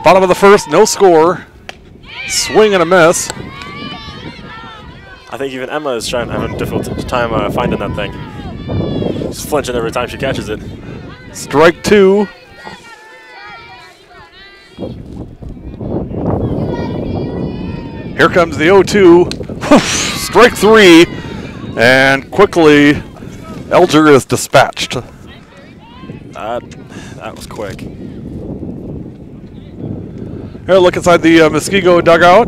Bottom of the first, no score. Swing and a miss. I think even Emma is having a difficult time finding that thing. She's flinching every time she catches it. Strike two. Here comes the 0-2. Strike three. And quickly, Elger is dispatched. That was quick. Here, look inside the Muskego dugout.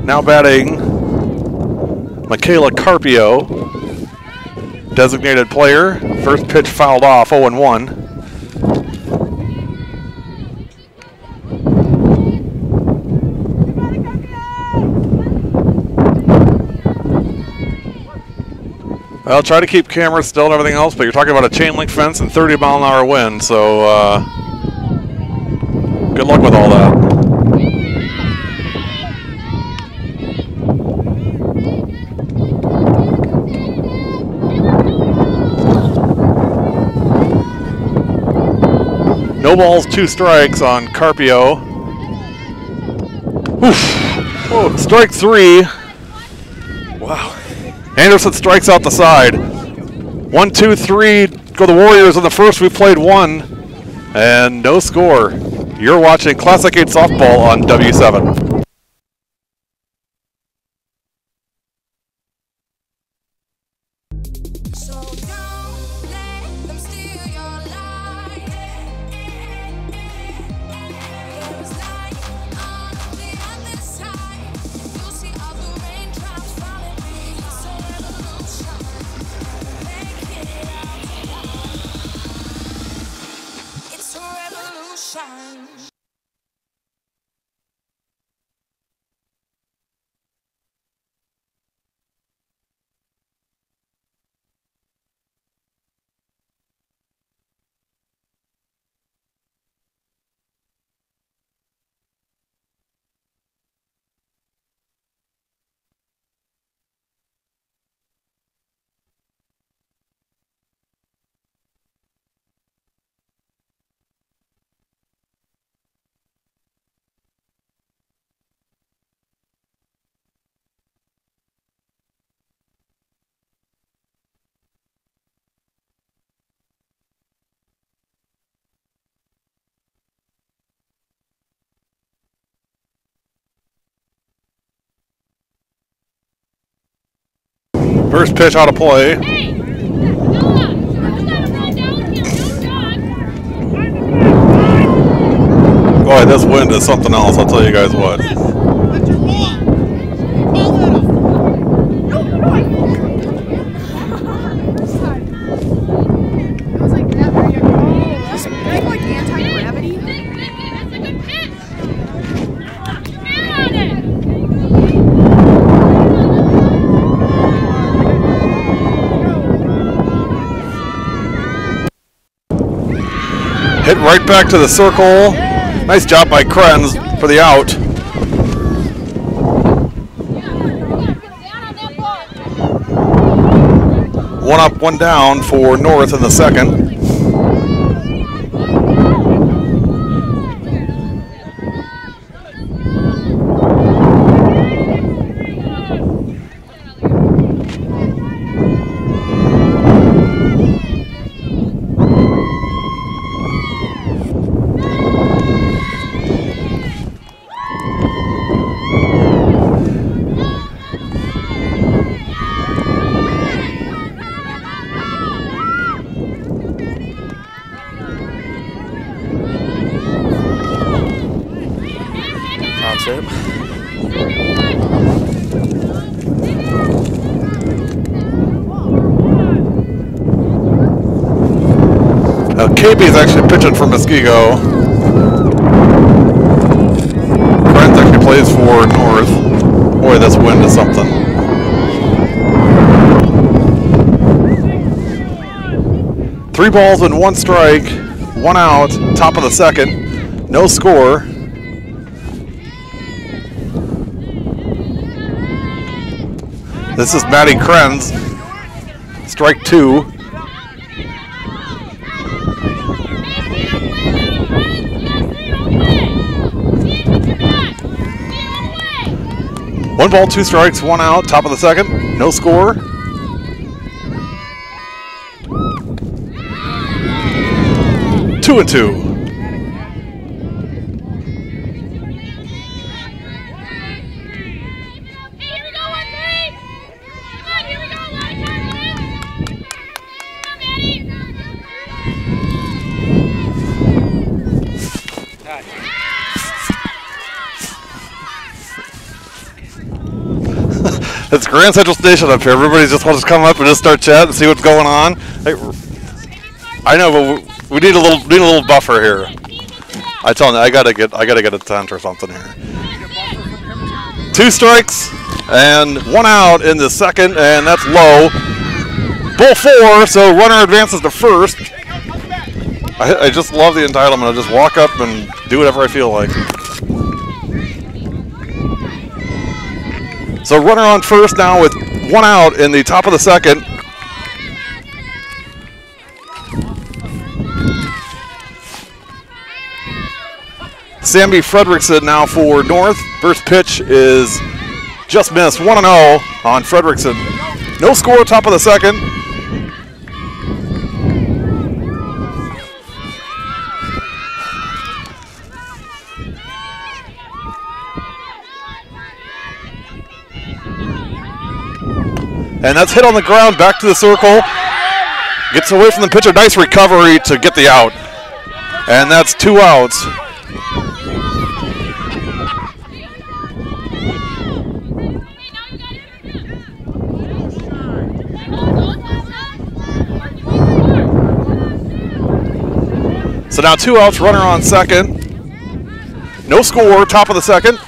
Now batting, Michaela Carpio, designated player. First pitch fouled off, 0-1. Well, try to keep cameras still and everything else, but you're talking about a chain link fence and 30-mile-an-hour wind, so good luck with all that. No balls, 2 strikes on Carpio. Whoa, strike 3. Wow. Anderson strikes out the side. 1, 2, 3. Go the Warriors in the first. We played 1. And no score. You're watching Classic 8 softball on W7. First pitch out of play. Boy, this wind is something else, I'll tell you guys what. Hit right back to the circle. Nice job by Krenz for the out. One up, one down for North in the second. KB is actually pitching for Muskego. Krenz actually plays for North. Boy, this wind is something. Three balls and one strike, one out, top of the second, no score. This is Maddie Krenz. Strike 2. One ball, 2 strikes, 1 out, top of the second, no score. Two and two. It's Grand Central Station up here. Everybody just wants to come up and just start chatting and see what's going on. Hey, I know, but we need a little buffer here. I tell you, I gotta get a tent or something here. 2 strikes and 1 out in the second, and that's low. Bull 4, so runner advances to first. I just love the entitlement. I just walk up and do whatever I feel like. So runner on first now with 1 out in the top of the second. Sammy Fredrickson now for North. First pitch is just missed, 1-0 on Fredrickson. No score, top of the second. And that's hit on the ground, back to the circle. Gets away from the pitcher, nice recovery to get the out. And that's 2 outs. So now 2 outs, runner on second. No score, top of the second.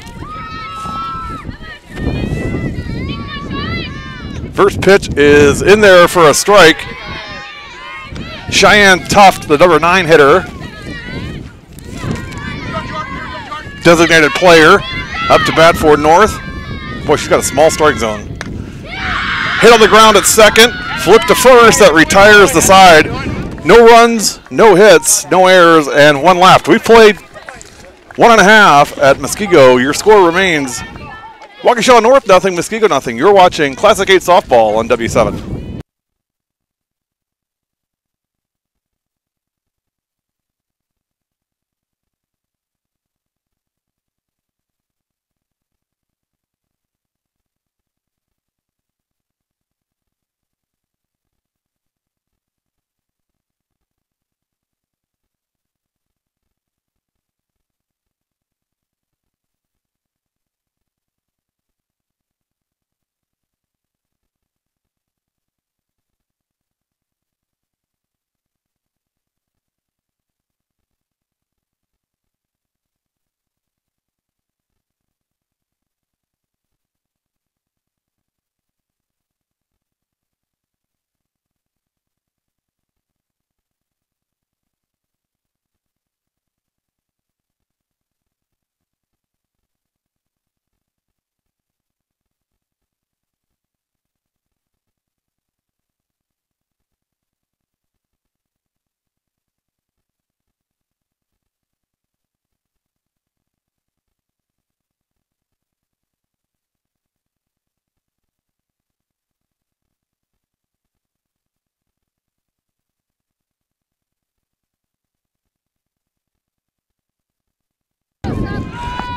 First pitch is in there for a strike. Cheyenne Tuft, the number 9 hitter. Designated player, up to bat for North. Boy, she's got a small strike zone. Hit on the ground at second, flip to first, that retires the side. No runs, no hits, no errors, and 1 left. We played 1.5 at Muskego. Your score remains Waukesha North nothing, Muskego nothing. You're watching Classic 8 softball on W7.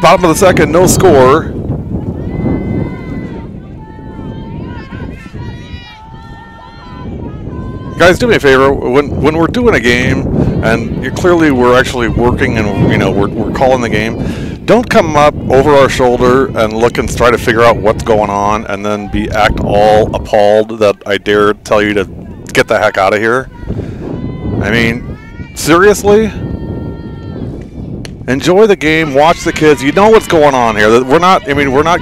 Bottom of the second, no score. Guys, do me a favor. When we're doing a game, and clearly we're actually working, and we're calling the game, don't come up over our shoulder and look and try to figure out what's going on, and then act all appalled that I dare tell you to get the heck out of here. I mean, seriously. Enjoy the game, watch the kids. You know what's going on here. We're not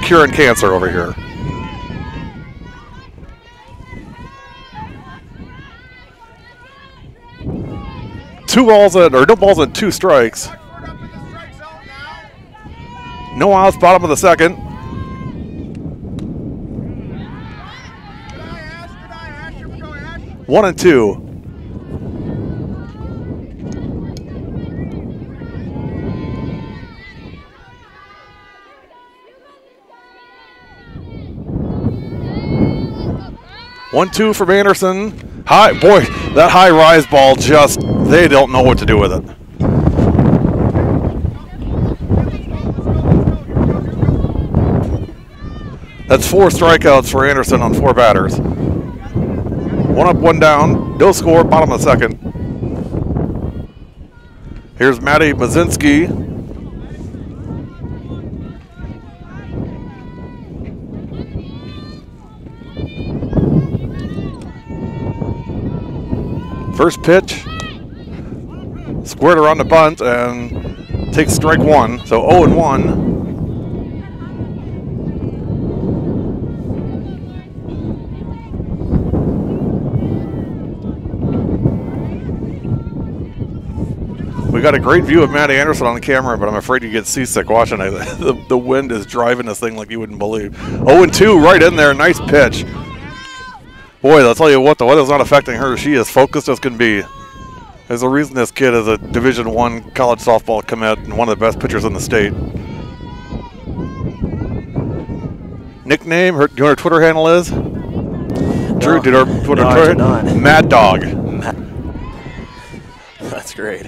curing cancer over here. No balls and 2 strikes. No outs, bottom of the second. 1-2. One-two from Anderson. High, boy, that high rise ball just, they don't know what to do with it. That's 4 strikeouts for Anderson on 4 batters. 1 up, 1 down. No score, bottom of the second. Here's Matty Mazinski. First pitch, squared around the bunt and takes strike 1. So 0-1. We got a great view of Matty Anderson on the camera, but I'm afraid you get seasick watching it. The wind is driving this thing like you wouldn't believe. 0-2 right in there, nice pitch. Boy, I'll tell you what, the weather's not affecting her. She is focused as can be. There's a reason this kid is a Division I college softball commit and one of the best pitchers in the state. Nickname, do you know what her Twitter handle is? No, Drew, did her Twitter? No, I did not. Mad Dog. That's great.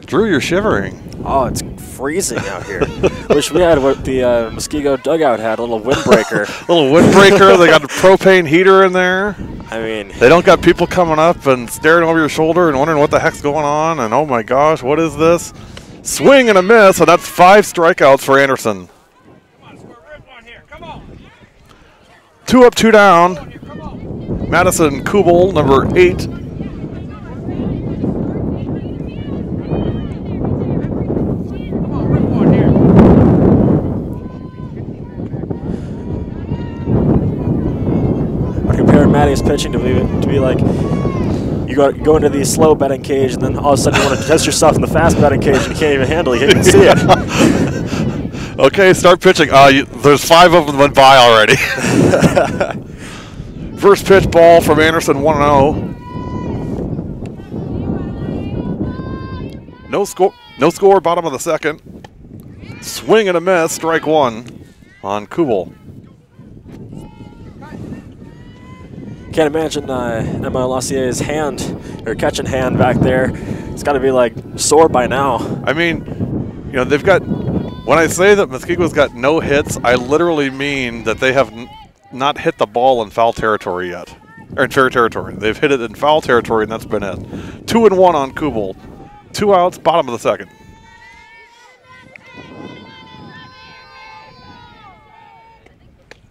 Drew, you're shivering. Oh, it's freezing out here. Wish we had what the Muskego dugout had, a little windbreaker. A little windbreaker. They got a propane heater in there. I mean, they don't got people coming up and staring over your shoulder and wondering what the heck's going on. And oh my gosh, what is this? Swing and a miss, and that's 5 strikeouts for Anderson. Come on, score rip one here. Come on. 2 up, 2 down. Come on. Madison Kubel, number 8. Matty's pitching to be like, you go into the slow betting cage, and then all of a sudden you want to test yourself in the fast betting cage, and you can't even handle it. You can't even see it. Okay, start pitching. There's 5 of them went by already. First pitch ball from Anderson, 1-0. No score, bottom of the second. Swing and a miss, strike 1 on Kubel. Can't imagine Emma Lassier's hand, or catching hand back there. It's got to be like sore by now. I mean, you know, they've got, when I say that Muskego's got no hits, I literally mean that they have not hit the ball in foul territory yet, or in fair territory. They've hit it in foul territory, and that's been it. 2-1 on Kubel. 2 outs, bottom of the second.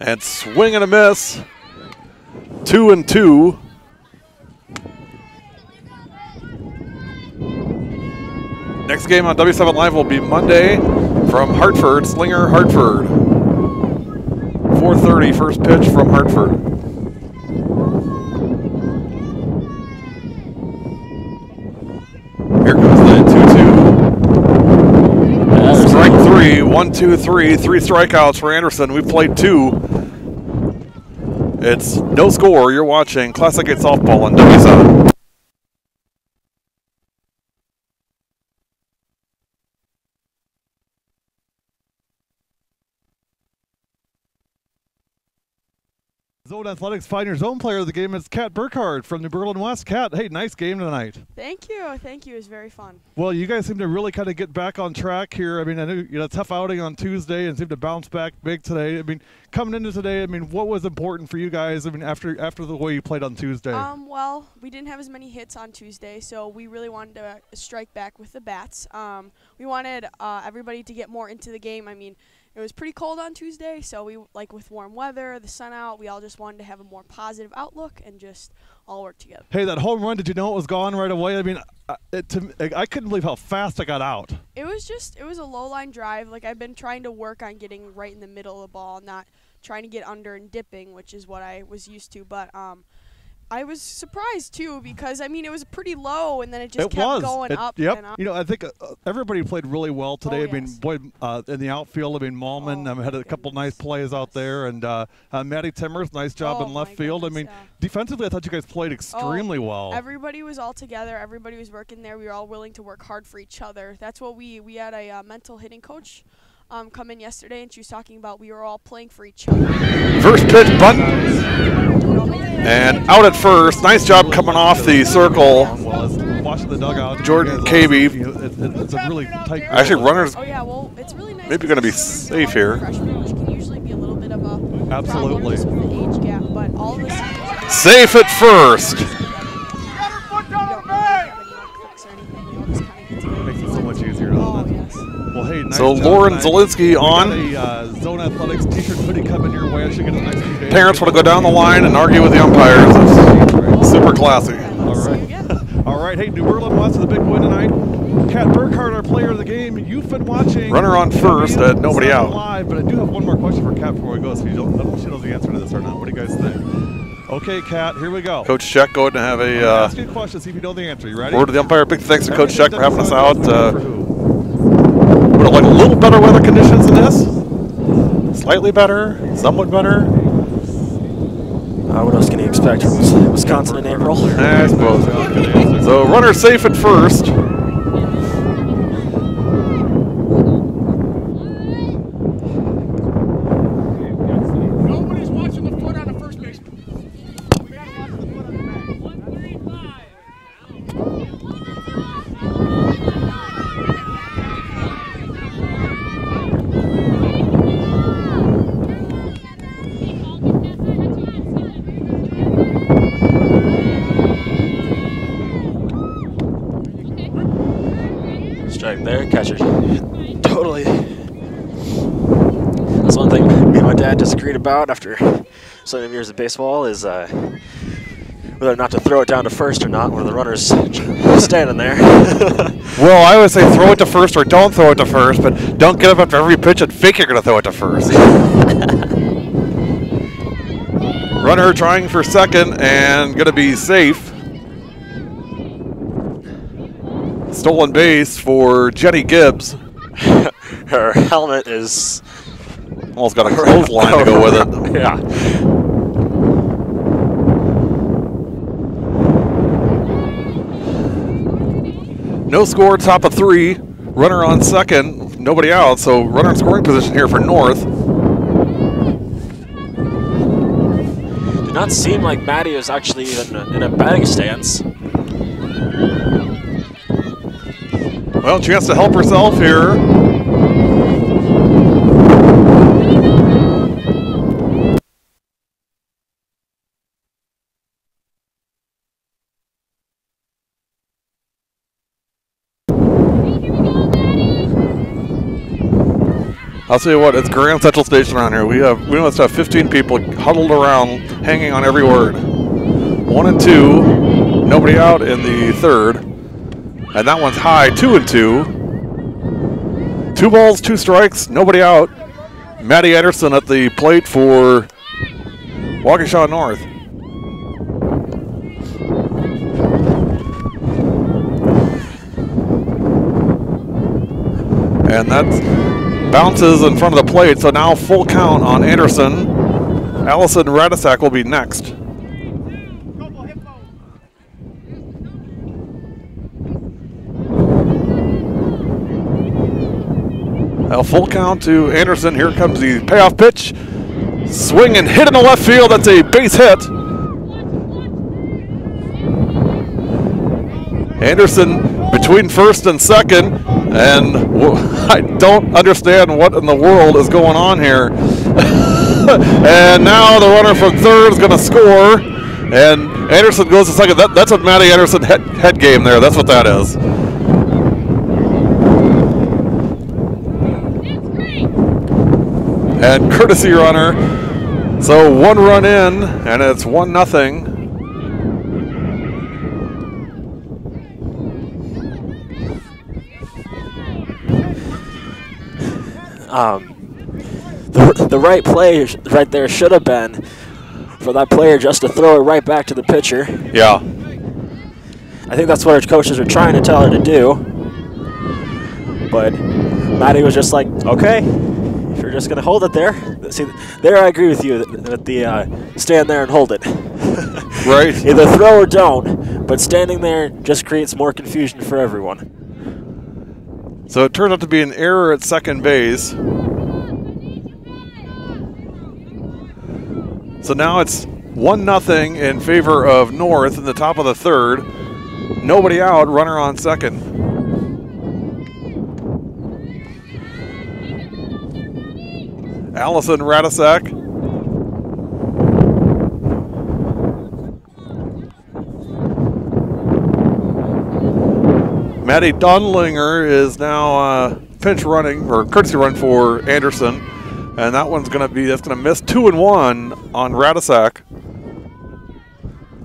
And swing and a miss. 2-2. Next game on W7 Live will be Monday from Hartford, Slinger, Hartford. 4:30, first pitch from Hartford. Here goes the 2-2. Strike 3, 1, 2, 3, 3 strikeouts for Anderson. We've played 2. It's no score. You're watching Classic 8 Softball on W7. Zone Athletics find your zone player of the game is Kat Burkhardt from New Berlin West. Kat, hey, nice game tonight. Thank you. Thank you. It was very fun. Well, you guys seem to really kind of get back on track here. I mean, I knew you had a tough outing on Tuesday and seemed to bounce back big today. I mean, coming into today, I mean, what was important for you guys? I mean, after the way you played on Tuesday. Well, we didn't have as many hits on Tuesday, so we really wanted to strike back with the bats. We wanted everybody to get more into the game. I mean, it was pretty cold on Tuesday, so we, like, with warm weather, the sun out, we all just wanted to have a more positive outlook and just all work together. Hey, that home run, did you know it was gone right away? I mean, I couldn't believe how fast it got out. It was a low-line drive. Like, I've been trying to work on getting right in the middle of the ball, not trying to get under and dipping, which is what I was used to. But I was surprised too because I mean it was pretty low and then it just It kept was. going up Yep. and up. You know, I think everybody played really well today. Oh, I mean, yes. boy, in the outfield, I mean, Malman Oh, had my a couple nice goodness. plays out there, and Maddie Timmers, nice job Oh, in left my field. I goodness, mean, yeah. defensively, I thought you guys played extremely well. Everybody was all together. Everybody was working there. We were all willing to work hard for each other. That's what we had a mental hitting coach come in yesterday, and she was talking about we were all playing for each other. First pitch, bunt, and out at first. Nice job coming off the circle. Well, watching the dugout, Jordan you guys, Cavey. It's a really tight group. Actually, runners Oh yeah, well, it's really nice. maybe going to be 'cause safe here. Freshmen, which can usually be a little bit of a Absolutely. problem just with the age gap, but all of the seniors. Safe at first. Get her foot down on the bag! Makes it so much easier, doesn't Oh it? yes. Well, hey, nice So job Lauren tonight. Zielinski We on. got a Zone Athletics t-shirt hoodie coming your way. I should get a nice few days. Parents want to go down the line and argue with the umpires. It's super classy. All See you right. again. All right. Hey, New Berlin wants the big win tonight. Kat Burkhardt, our player of the game. You've been watching. Runner on first at nobody out. Live, but I do have one more question for Kat before we go. So you don't, I don't know if she knows the answer to this or not. What do you guys think? Okay, Kat, here we go. Coach Sheck, go ahead and have I'm gonna a ask you a question. See if you know the answer. You ready? word to the umpire. Big thanks to Coach Sheck for having us out. For who? Would it like a little better weather conditions than this? Slightly better? Somewhat better? What else can you expect from Wisconsin in April? I suppose. Good answer. So runner safe at first. Nobody's watching the foot on the first baseman. We gotta watch the foot on the bag. Strike there, catcher. Totally. That's one thing me and my dad disagreed about after so many years of baseball is whether or not to throw it down to first or not when the runner's standing there. Well, I always say throw it to first or don't throw it to first, but don't get up after every pitch and fake you're going to throw it to first. Runner trying for second and going to be safe. Stolen base for Jenny Gibbs. Her helmet is Almost got a clothesline to go with it. yeah. No score, top of 3. Runner on second, nobody out, so runner in scoring position here for North. Did not seem like Maddie was actually even in a batting stance. Well, chance to help herself here. I'll tell you what, it's Grand Central Station around here. We must have 15 people huddled around, hanging on every word. 1 and 2, nobody out in the third. And that one's high, 2 and 2. 2 balls, 2 strikes, nobody out. Maddie Anderson at the plate for Waukesha North. And that's bounces in front of the plate, so now full count on Anderson. Allison Radisak will be next. A full count to Anderson. Here comes the payoff pitch. Swing and hit in the left field. That's a base hit. Anderson between first and second, and I don't understand what in the world is going on here. And now the runner from third is going to score, and Anderson goes to second. That's what Maddie Anderson head game there. That's what that is. And courtesy runner. So 1 run in, and it's 1-0. The right play right there should have been for that player just to throw it right back to the pitcher. Yeah. I think that's what our coaches are trying to tell her to do. But Maddie was just like, okay, if you're just going to hold it there. See, there I agree with you that the stand there and hold it. Right. Either throw or don't, but standing there just creates more confusion for everyone. So it turns out to be an error at second base. So now it's 1-0 in favor of North in the top of the third. Nobody out, runner on second. Allison Radasak. Maddie Dunlinger is now pinch running, or courtesy run for Anderson. And that one's going to miss 2-1 on Radasak.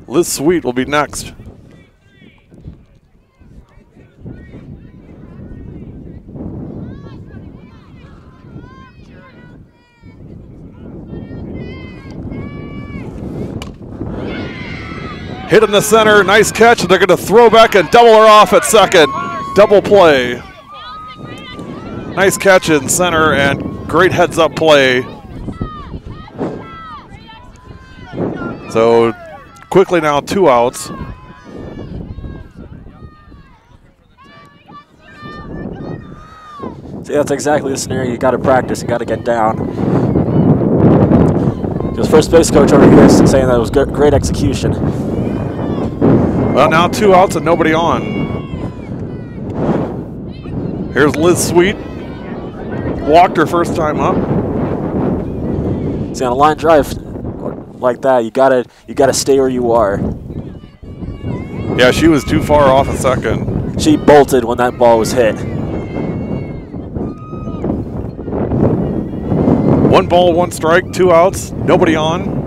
Liz Sweet will be next. Hit in the center, nice catch. They're going to throw back and double her off at second. Double play. Nice catch in center and great heads-up play. So quickly now 2 outs. See, that's exactly the scenario you got to practice. You got to get down. Because first base coach over here is saying that it was great execution. Well, now 2 outs and nobody on. Here's Liz Sweet. Walked her first time up. See, on a line drive like that, you gotta stay where you are. Yeah, she was too far off a second. She bolted when that ball was hit. 1 ball, 1 strike, 2 outs, nobody on.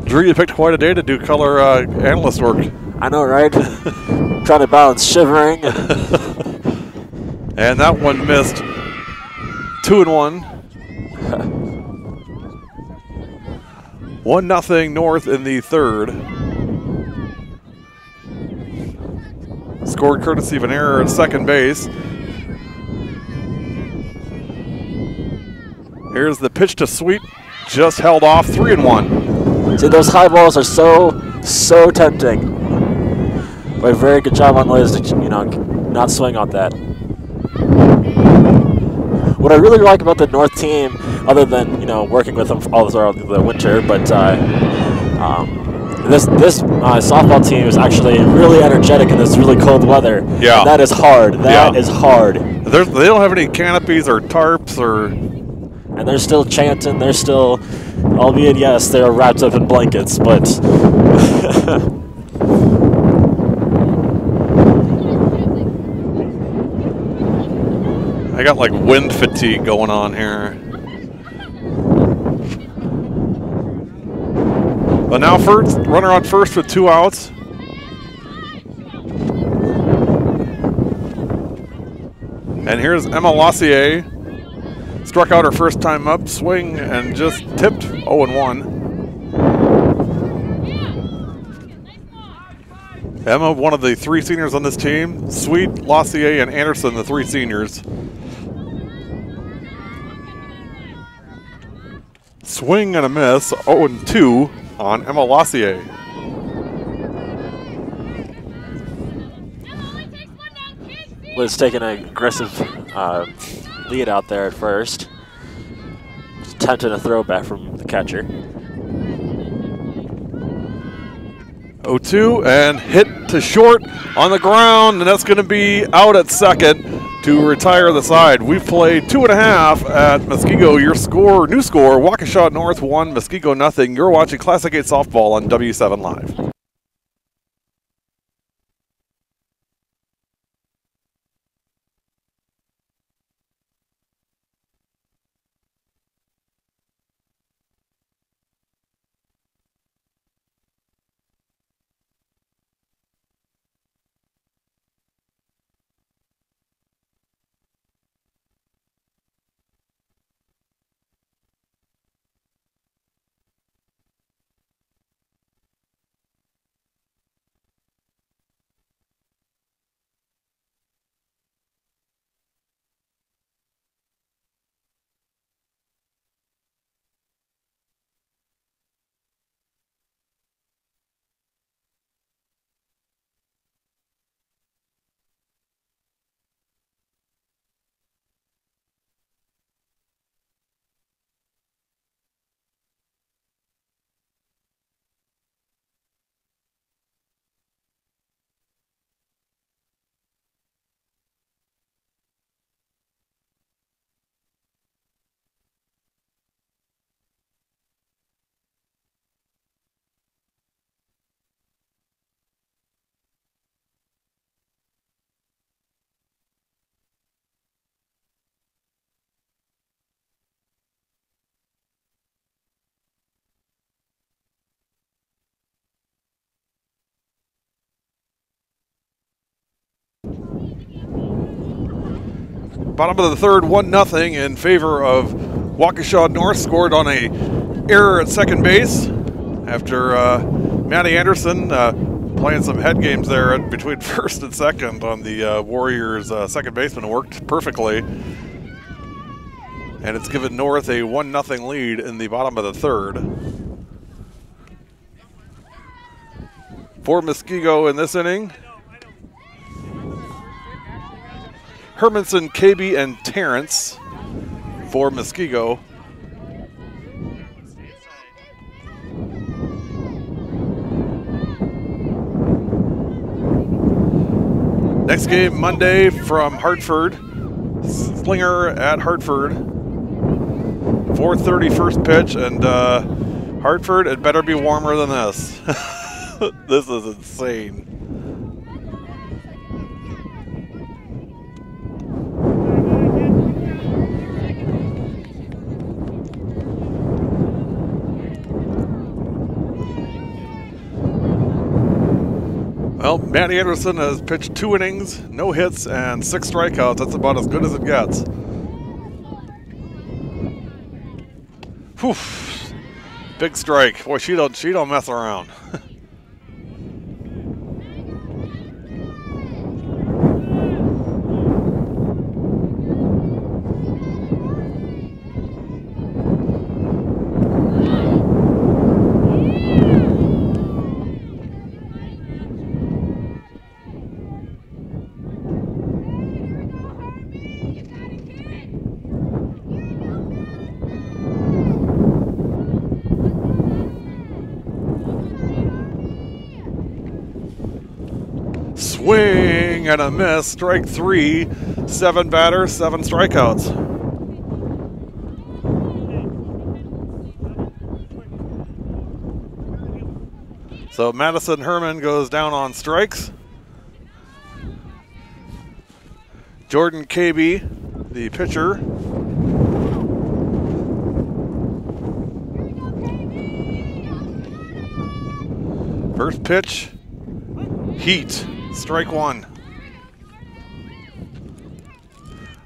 Drew, you picked quite a day to do color analyst work. I know, right? Trying to balance shivering. And that one missed. 2-1. 1-0 North in the third. Scored courtesy of an error at second base. Here's the pitch to Sweet. Just held off. 3-1. See, those high balls are so tempting. But a very good job on Liz to, not swing on that. What I really like about the North team, other than working with them all throughout the winter, but this softball team is actually really energetic in this really cold weather. Yeah, and that is hard. That is hard. They don't have any canopies or tarps or. And they're still chanting. They're still, albeit yes, they're wrapped up in blankets, but. I got like wind fatigue going on here. But now first, runner on first with 2 outs. And here's Emma Lassier. Struck out her first time up, swing, and just tipped 0-1. Emma, one of the 3 seniors on this team. Sweet, Lassier, and Anderson, the 3 seniors. Swing and a miss, 0-2 on Emma Lassier. Liz taking an aggressive lead out there at first. Just attempting a throwback from the catcher. 0-2 and hit to short on the ground, and that's going to be out at second to retire the side. We've played 2.5 at Muskego. Your score, new score, Waukesha North 1, Muskego nothing. You're watching Classic 8 Softball on W7 Live. Bottom of the third, 1-0 in favor of Waukesha North. Scored on a error at second base after Matty Anderson playing some head games there between first and second on the Warriors' second baseman. It worked perfectly. And it's given North a 1-0 lead in the bottom of the third. For Muskego in this inning, Hermanson, KB, and Terrence for Muskego. Next game Monday from Hartford. Slinger at Hartford. 4:30 first pitch, and Hartford, it better be warmer than this. This is insane. Well, Matty Anderson has pitched 2 innings, no hits, and 6 strikeouts. That's about as good as it gets. Whew. Big strike. Boy, she don't mess around. Swing and a miss. Strike 3. 7 batters, 7 strikeouts. So Madison Herman goes down on strikes. Jordan KB, the pitcher. First pitch, heat. Strike 1.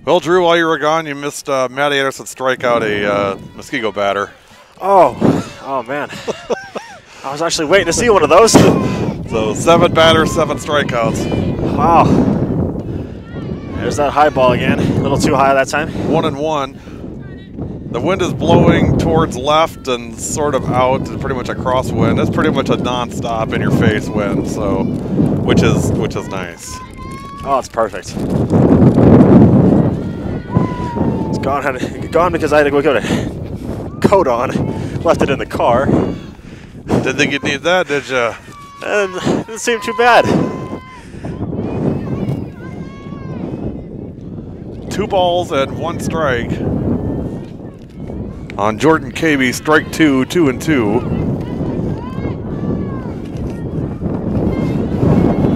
Well, Drew, while you were gone, you missed Matty Anderson strike out a Muskego batter. Oh man. I was actually waiting to see one of those. So 7 batters, 7 strikeouts. Wow. There's that high ball again. A little too high that time. 1-1. The wind is blowing towards left and sort of out, pretty much a crosswind. It's pretty much a non-stop in-your-face wind, so which is nice. Oh, it's perfect. It's gone because I had to go get a coat on. Left it in the car. Didn't think you'd need that, did you? And it didn't seem too bad. 2 balls and 1 strike on Jordan KB. Strike 2, 2-2.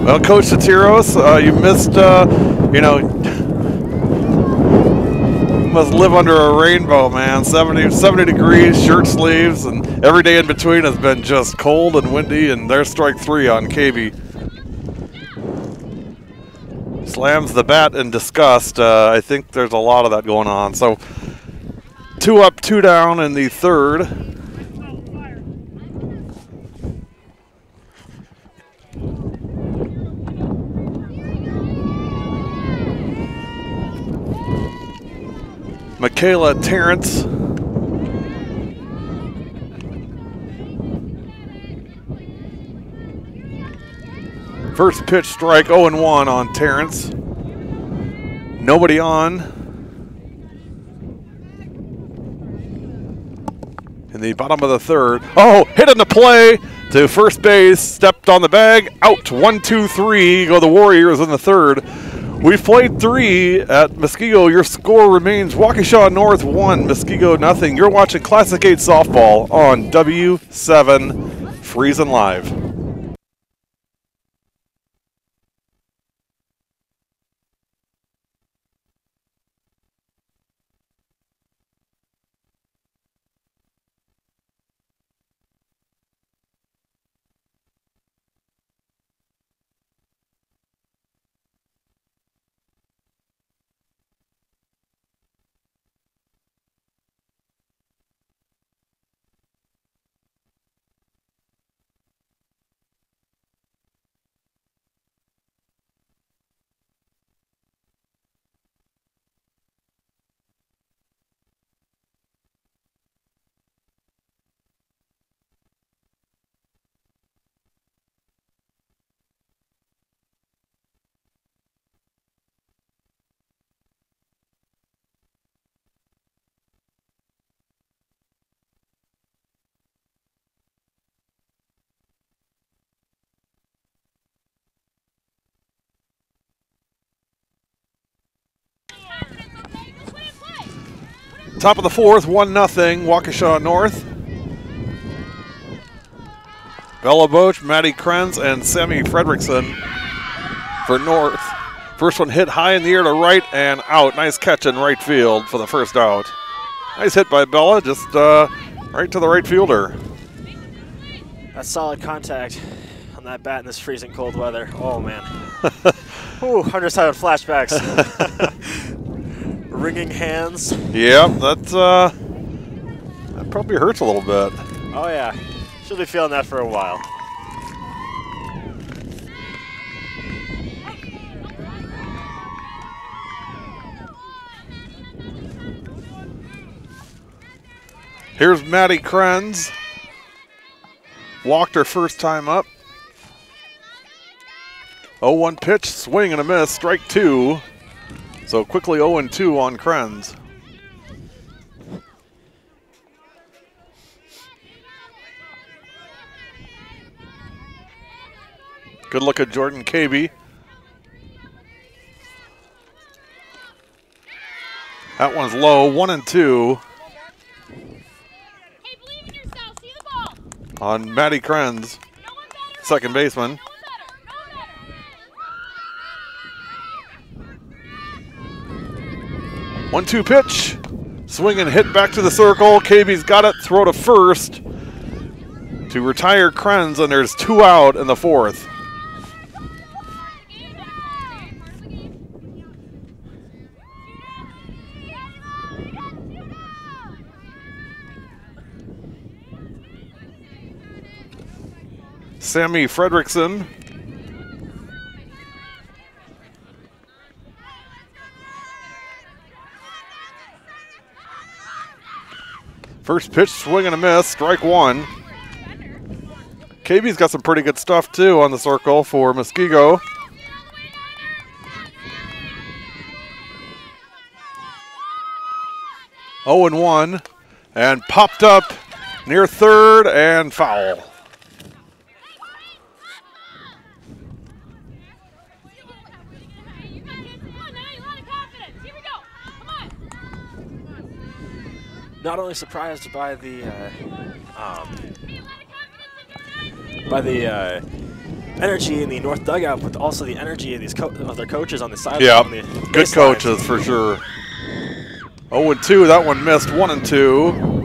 Well, Coach Satiros, you missed, you must live under a rainbow, man. 70 degrees, shirt sleeves, and every day in between has been just cold and windy, and there's strike 3 on KB. Slams the bat in disgust. I think there's a lot of that going on. So 2 up, 2 down in the third. Michaela Terrence. First pitch strike, 0-1 on Terrence. Nobody on. In the bottom of the third. Oh, hit in the play to first base. Stepped on the bag. Out. 1, 2, 3. Go the Warriors in the third. We've played 3 at Muskego. Your score remains Waukesha North 1, Muskego nothing. You're watching Classic 8 softball on W7 Freezing Live. Top of the fourth, 1-0, Waukesha North. Bella Boach, Maddie Krenz, and Sammy Fredrickson for North. First one hit high in the air to right and out. Nice catch in right field for the first out. Nice hit by Bella, just right to the right fielder. That's solid contact on that bat in this freezing cold weather. Oh, man. Ooh, I'm just having flashbacks. Wringing hands. Yeah, that probably hurts a little bit. Oh, yeah. She'll be feeling that for a while. Here's Maddie Krenz. Walked her first time up. 0-1 pitch, swing and a miss, strike two. So quickly 0-2 on Krenz. Good look at Jordan Caby. That one's low, 1-2. Hey, believe in yourself. See the ball. On Maddie Krenz, second baseman. 1-2 pitch, swing and hit back to the circle. Caby's got it, throw to first to retire Krenz, and there's 2 out in the fourth. Sammy Fredrickson. First pitch, swing and a miss, strike one. Caby's got some pretty good stuff too on the circle for Muskego. Oh and 1, and popped up near third and foul. Not only surprised by the energy in the North dugout, but also the energy of these of their coaches on the sideline. Yeah, good coaches for sure. 0-2, that one missed. 1-2.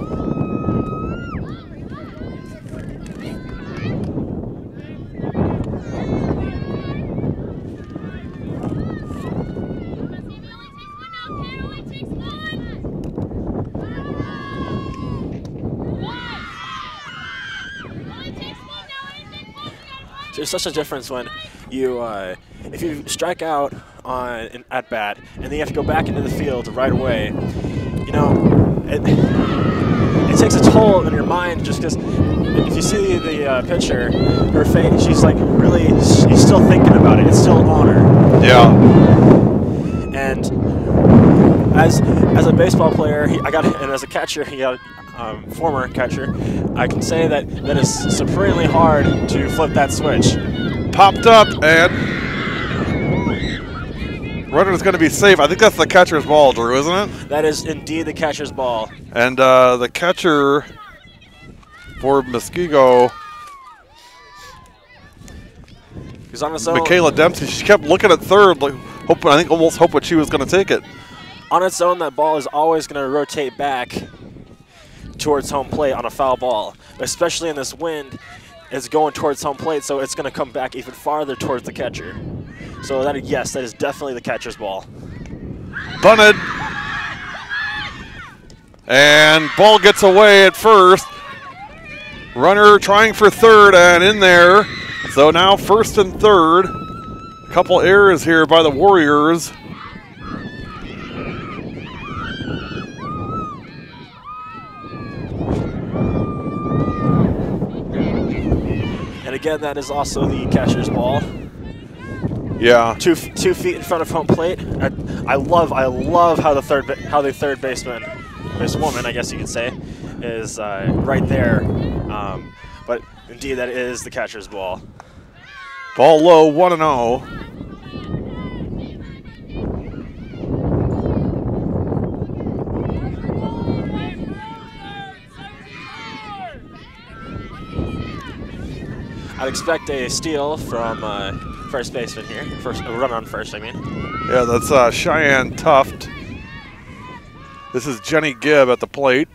There's such a difference when you, if you strike out on at bat and then you have to go back into the field right away. You know, it takes a toll on your mind just because if you see the pitcher, her face, she's like really, she's still thinking about it. It's still on her. Yeah. And as a baseball player, and as a catcher, former catcher, I can say that is supremely hard to flip that switch. Popped up, and runner's going to be safe. I think that's the catcher's ball, Drew, isn't it? That is indeed the catcher's ball. And the catcher for Muskego, he's on his own. Michaela Dempsey, she kept looking at third, like hoping, I think almost hoping she was going to take it. On its own, that ball is always going to rotate back towards home plate on a foul ball, especially in this wind. It's going towards home plate, so it's going to come back even farther towards the catcher. So yes, that is definitely the catcher's ball. Bunted, and ball gets away at first. Runner trying for third and in there. So now first and third. A couple errors here by the Warriors. Again, that is also the catcher's ball. Yeah. 2 feet in front of home plate. I love how the third basewoman, I guess you could say, is right there. But indeed, that is the catcher's ball. Ball low, 1-0. I'd expect a steal from first baseman here. A run on first, I mean. Yeah, that's Cheyenne Tuft. This is Jenny Gibb at the plate.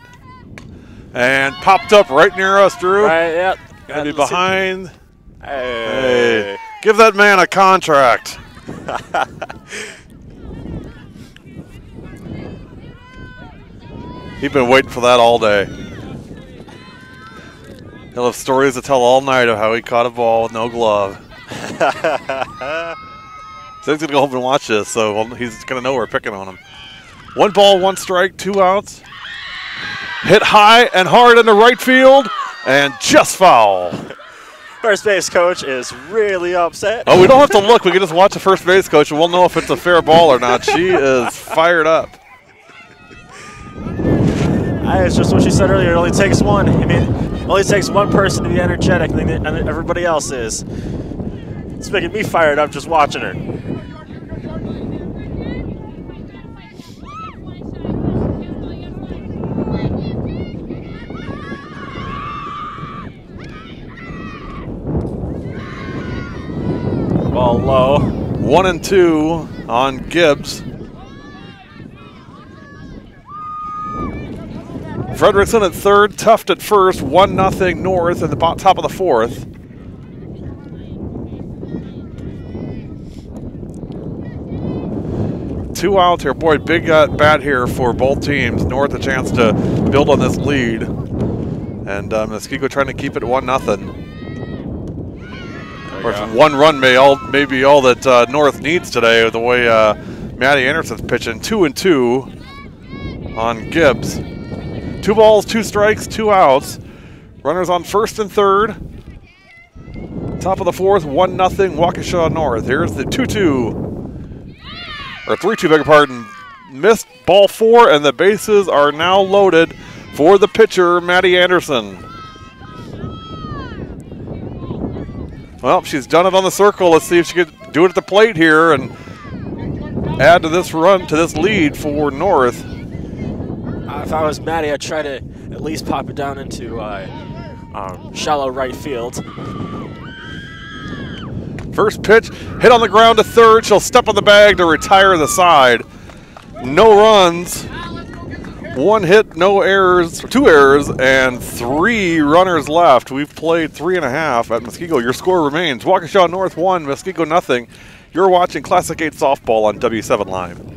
And popped up right near us, Drew. Right, yeah. Gonna be behind. Hey. Give that man a contract. He's been waiting for that all day. He'll have stories to tell all night of how he caught a ball with no glove. So he's going to go home and watch this, so he's going to know we're picking on him. 1 ball, 1 strike, 2 outs. Hit high and hard into right field, and just foul. First base coach is really upset. Oh, we don't have to look. We can just watch the first base coach, and we'll know if it's a fair ball or not. She is fired up. It's just what she said earlier. It only takes one. I mean, it only takes one person to be energetic, and everybody else is. It's making me fired up just watching her. Ball low. 1-2 on Gibbs. Frederickson at third, Tuft at first, 1-0 North in the top of the 4th. Two outs here. Boy, big bat here for both teams. North a chance to build on this lead. And Muskego trying to keep it 1-0. Of course, 1 run may be all that North needs today, the way Maddie Anderson's pitching. 2-2 on Gibbs. 2 balls, 2 strikes, 2 outs. Runners on first and third. Top of the 4th, 1-0 Waukesha North. Here's the 2-2. Or 3-2, beg your pardon. Missed ball 4, and the bases are now loaded for the pitcher, Maddie Anderson. Well, she's done it on the circle. Let's see if she could do it at the plate here and add to this run, to this lead for North. If I was Maddie, I'd try to at least pop it down into shallow right field. First pitch, hit on the ground to third. She'll step on the bag to retire the side. No runs, 1 hit, no errors, 2 errors, and 3 runners left. We've played 3.5 at Muskego. Your score remains Waukesha North 1, Muskego nothing. You're watching Classic 8 Softball on W7 Live.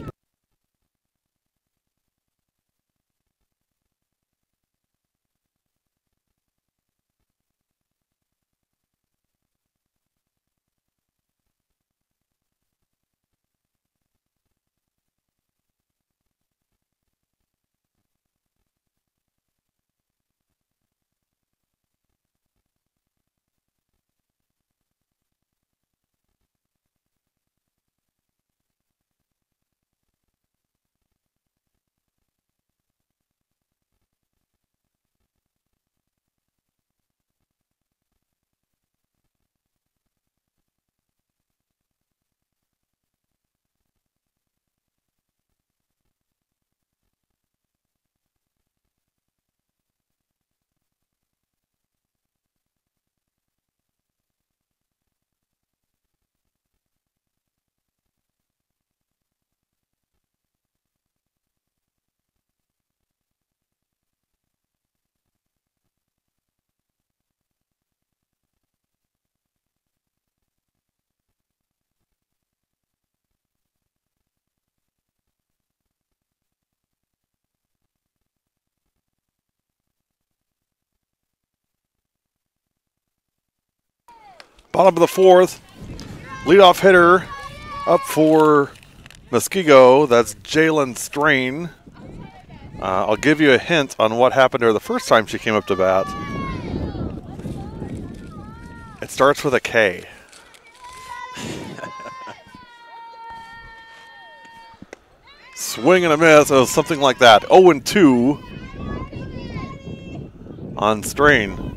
Bottom of the 4th, leadoff hitter up for Muskego. That's Jalen Strain. I'll give you a hint on what happened to her the first time she came up to bat. It starts with a K. Swing and a miss. It was something like that. 0-2 on Strain.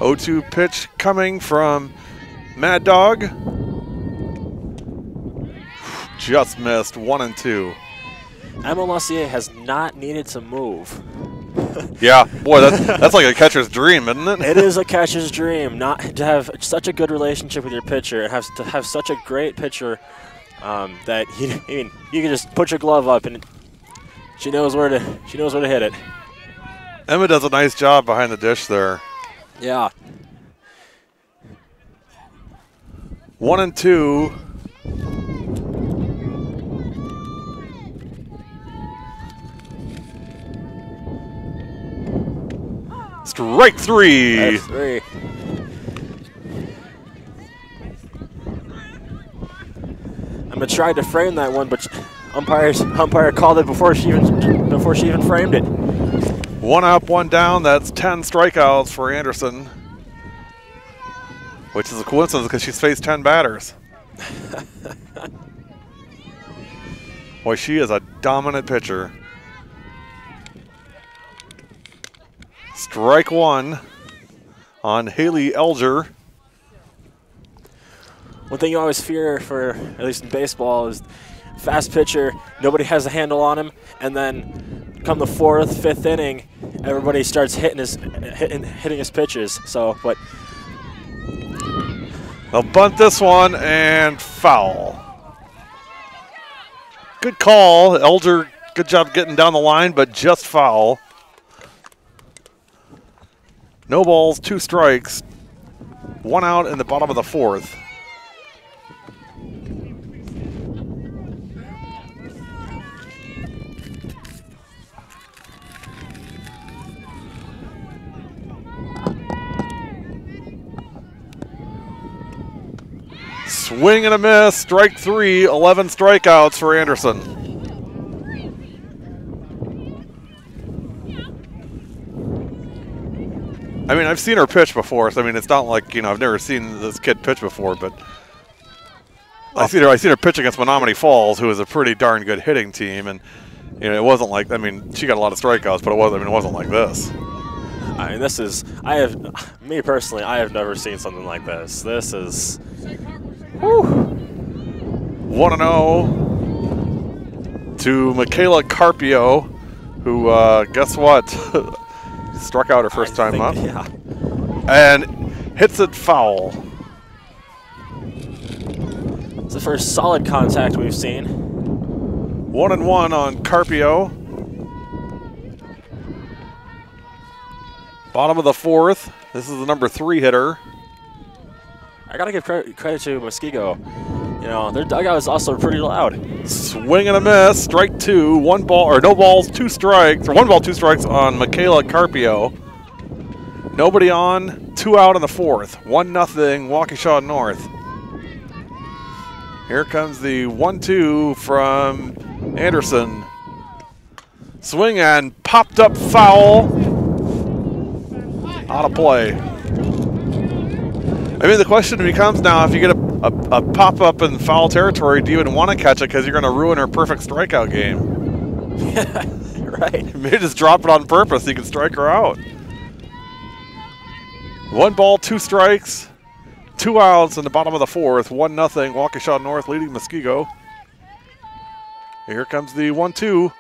0-2 pitch coming from Mad Dog. Just missed. 1-2. Emma Lussier has not needed to move. Yeah, boy, that's like a catcher's dream, isn't it? It is a catcher's dream not to have such a good relationship with your pitcher and to have such a great pitcher that you can just put your glove up and she knows where to hit it. Emma does a nice job behind the dish there. Yeah. 1-2. Strike 3. That's 3. I'm gonna try to frame that one, but umpire called it before she even framed it. 1 up, 1 down. That's 10 strikeouts for Anderson, which is a coincidence because she's faced 10 batters. Boy, she is a dominant pitcher. Strike 1 on Haley Elger. One thing you always fear for, at least in baseball, is fast pitcher, nobody has a handle on him, and then come the 4th, 5th inning, everybody starts hitting his pitches. So, but they'll bunt this one and foul. Good call, Elger. Good job getting down the line, but just foul. No balls, 2 strikes, 1 out in the bottom of the 4th. Swing and a miss, strike 3, 11 strikeouts for Anderson. I mean, I've seen her pitch before, so I mean, it's not like, I've never seen this kid pitch before, but I seen her pitch against Menominee Falls, who is a pretty darn good hitting team, and it wasn't like, I mean, she got a lot of strikeouts, but it wasn't like this. I mean, me personally, I have never seen something like this. This is 1-0 to Michaela Carpio, who, guess what? Struck out her first time up. Yeah. And hits it foul. It's the first solid contact we've seen. 1-1 on Carpio. Bottom of the 4th. This is the number 3 hitter. I gotta give credit to Muskego. Their dugout is also pretty loud. Swing and a miss. Strike 2. 1 ball, or no balls, 2 strikes. Or 1 ball, 2 strikes on Michaela Carpio. Nobody on. 2 out in the 4th. 1-0 Waukesha North. Here comes the 1-2 from Anderson. Swing and popped up foul. Out of play. I mean, the question becomes now, if you get a pop-up in foul territory, do you even want to catch it because you're going to ruin her perfect strikeout game? Yeah, right. You may just drop it on purpose so you can strike her out. 1 ball, 2 strikes, 2 outs in the bottom of the 4th. 1-0 Waukesha North leading Muskego. Here comes the 1-2.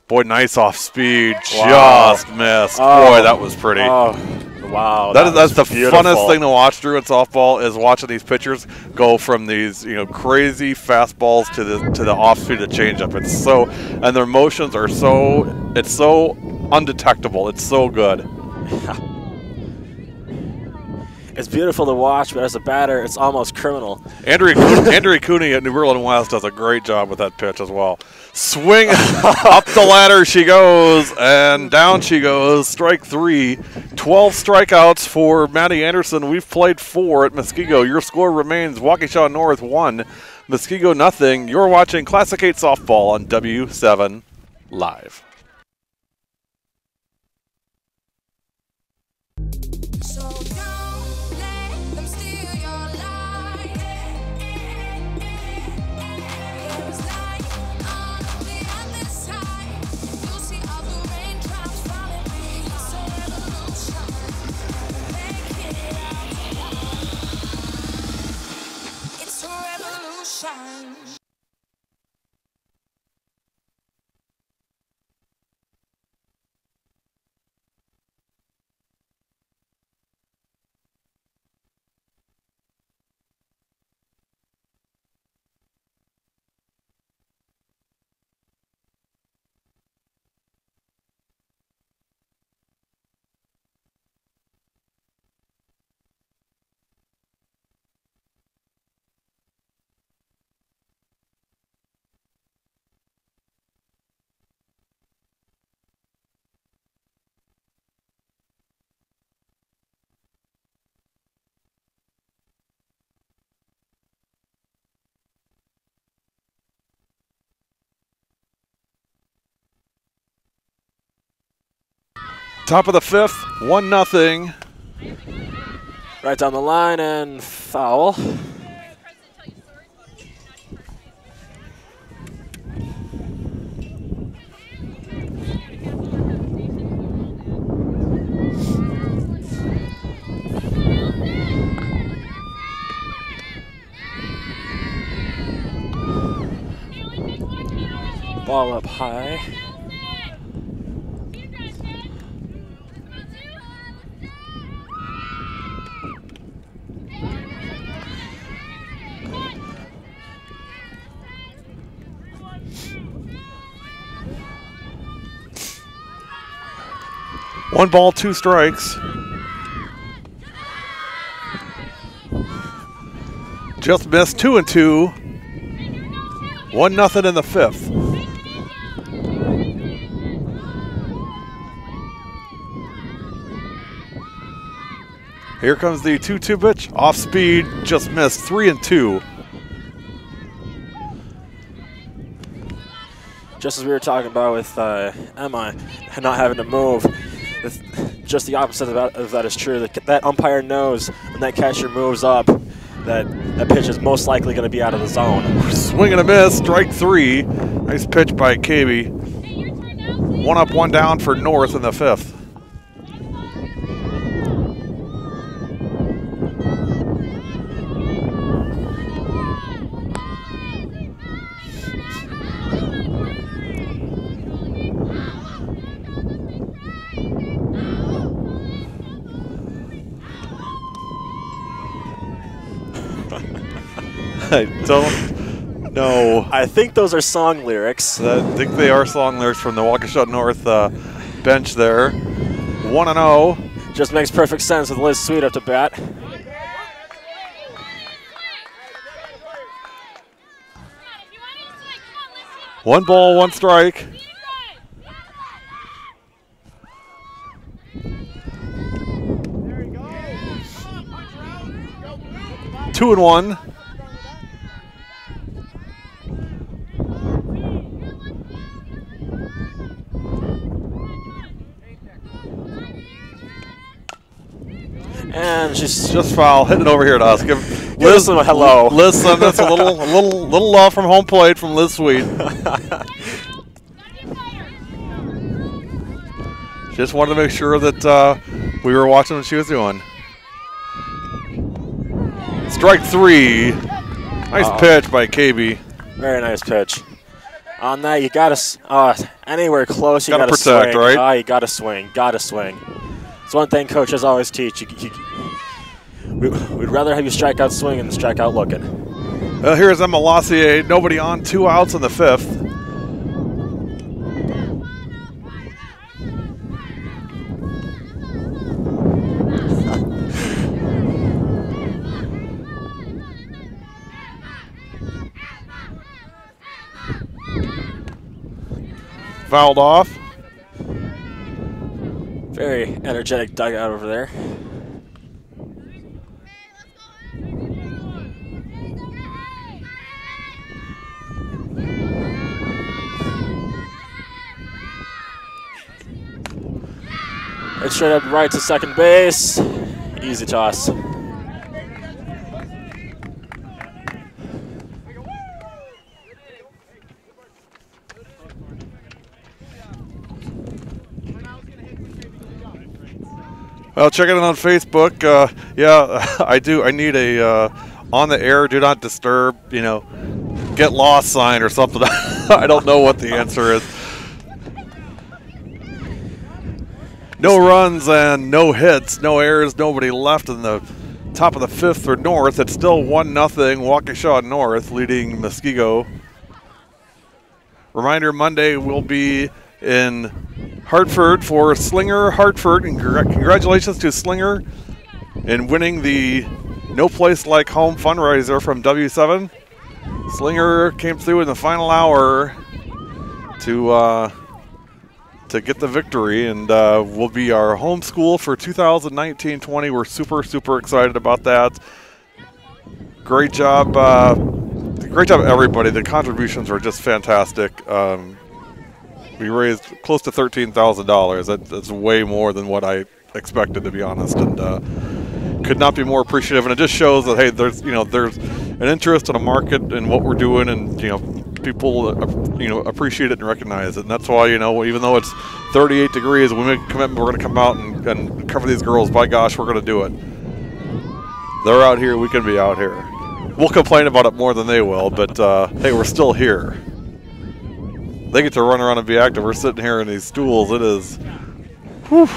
Boy, nice off speed. Wow. Just missed. Oh. Boy, that was pretty. Oh, wow. That's the beautiful. funnest thing to watch, Drew, in softball, is watching these pitchers go from these crazy fastballs to the off speed to changeup. It's so, and their motions are it's so undetectable. It's so good. Yeah. It's beautiful to watch, but as a batter, it's almost criminal. Andrea Cooney at New Berlin West does a great job with that pitch as well. Swing up the ladder she goes, and down she goes. Strike 3. 12 strikeouts for Maddie Anderson. We've played 4 at Muskego. Your score remains Waukesha North 1, Muskego 0. You're watching Classic 8 Softball on W7 Live. Top of the 5th, 1-0. Right down the line and foul. Ball up high. One ball, 2 strikes. Just missed 2-2. 1-0 in the 5th. Here comes the 2-2 pitch. Off speed, just missed. 3-2. Just as we were talking about with Emma not having to move, it's just the opposite of that is true. That umpire knows when that catcher moves up, that pitch is most likely going to be out of the zone. Swing and a miss, strike 3. Nice pitch by KB. 1 up, 1 down for North in the 5th. I don't know. I think those are song lyrics. I think they are song lyrics from the Waukesha North bench there. 1-0. Just makes perfect sense with Liz Sweet up to bat. One ball, 1 strike. Two and 1. And she's Just foul, hitting it over here to us. Give Liz a hello. Listen, that's a little love from home plate from Liz Sweet. Just wanted to make sure that we were watching what she was doing. Strike 3. Nice pitch by KB. Very nice pitch. On that, you gotta anywhere close. You Gotta gotta protect, swing. right? You gotta swing. Gotta swing. It's one thing coaches always teach. We'd rather have you strike out swinging than strike out looking. Well, here's Emma Lossier. Nobody on, 2 outs in the 5th. Fouled off. Very energetic dugout over there. Right straight up right to second base. Easy toss. Well, check it out on Facebook. Yeah, I do. I need a on the air, do not disturb, get lost sign or something. I don't know what the answer is. No runs and no hits, no errors, nobody left in the top of the 5th for North. It's still 1-0 Waukesha North leading Muskego. Reminder, Monday will be in Hartford for Slinger Hartford, and congratulations to Slinger in winning the No Place Like Home fundraiser from W7. Slinger came through in the final hour to get the victory, and will be our home school for 2019-20. We're super excited about that. Great job, everybody. The contributions are just fantastic. We raised close to $13,000. That's way more than what I expected, to be honest, and could not be more appreciative. And it just shows that, hey, there's an interest and a market in what we're doing, and people appreciate it and recognize it. And that's why, even though it's 38 degrees, we make a commitment we're going to come out and cover these girls. By gosh, we're going to do it. They're out here, we can be out here. We'll complain about it more than they will, but hey, we're still here. They get to run around and be active. We're sitting here in these stools. It is, whew.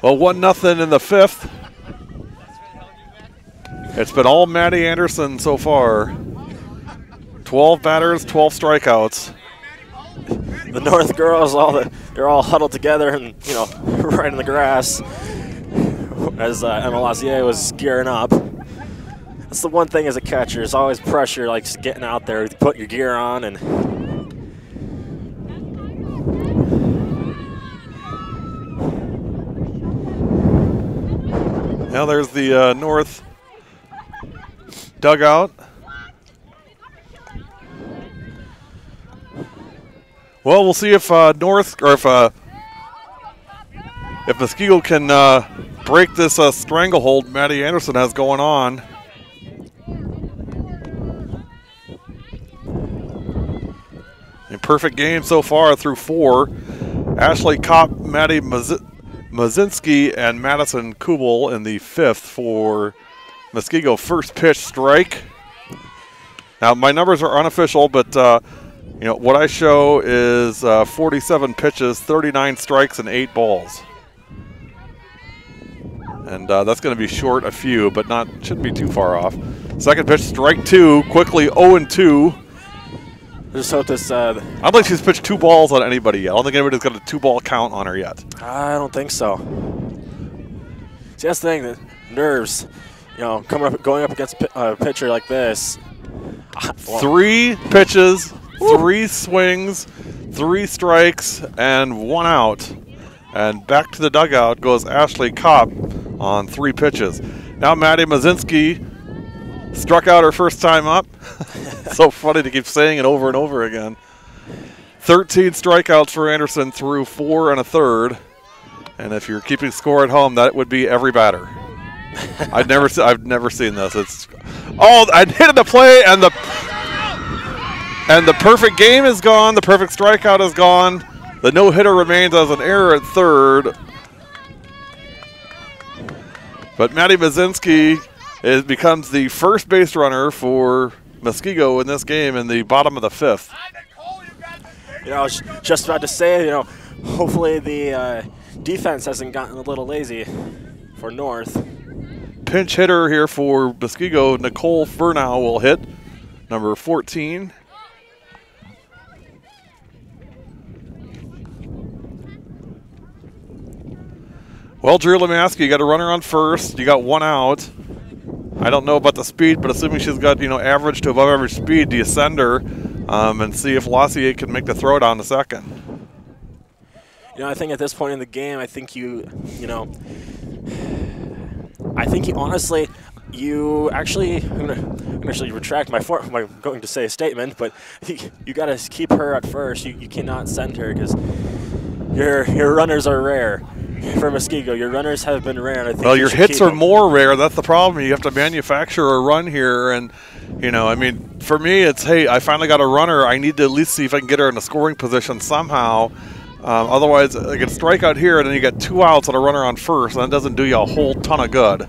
Well, 1-0 in the 5th. It's been all Maddie Anderson so far. 12 batters, 12 strikeouts. The North girls, they're all huddled together and right in the grass as Emma Lazier was gearing up. That's the one thing as a catcher. There's always pressure, like just getting out there, put your gear on, and now there's the North dugout. Well, we'll see if North, or if Muskego can break this stranglehold Maddie Anderson has going on. A perfect game so far through 4. Ashley Kopp, Maddie Mazinski, and Madison Kubel in the 5th for Muskego. First pitch strike. Now, my numbers are unofficial, but what I show is 47 pitches, 39 strikes, and 8 balls. And that's going to be short a few, but shouldn't be too far off. Second pitch, strike 2, quickly 0-2. Just hope this. I don't think she's pitched 2 balls on anybody yet. I don't think anybody's got a 2-ball count on her yet. I don't think so. See, that's the thing, the nerves, going up against a pitcher like this. 3 pitches, 3 swings, 3 strikes, and 1 out. And back to the dugout goes Ashley Kopp on 3 pitches. Now Maddie Mazinski struck out her first time up. So funny to keep saying it over and over again. 13 strikeouts for Anderson through 4 1/3. And if you're keeping score at home, that would be every batter. I've never seen this. I hit the play, and the perfect game is gone. The perfect strikeout is gone. The no-hitter remains as an error at 3rd. But Maddie Mazinski becomes the first base runner for Muskego in this game in the bottom of the 5th. I was just about to say, hopefully the defense hasn't gotten a little lazy for North. Pinch hitter here for Muskego, Nicole Furnow will hit, number 14. Well, Drew, let me ask you, you got a runner on first, you got 1 out. I don't know about the speed, but assuming she's got, average to above average speed, do you send her and see if Lassier can make the throw down to second? I think at this point in the game, I think you honestly, I'm going to actually retract my going to say a statement, but you got to keep her at first. You cannot send her because your runners are rare. For Muskego, your runners have been rare. And I think well, your hits are more rare. That's the problem. You have to manufacture a run here. And, for me, it's, hey, I finally got a runner. I need to at least see if I can get her in a scoring position somehow. Otherwise, I get a strikeout here, and then you get 2 outs and a runner on first, and that doesn't do you a whole ton of good.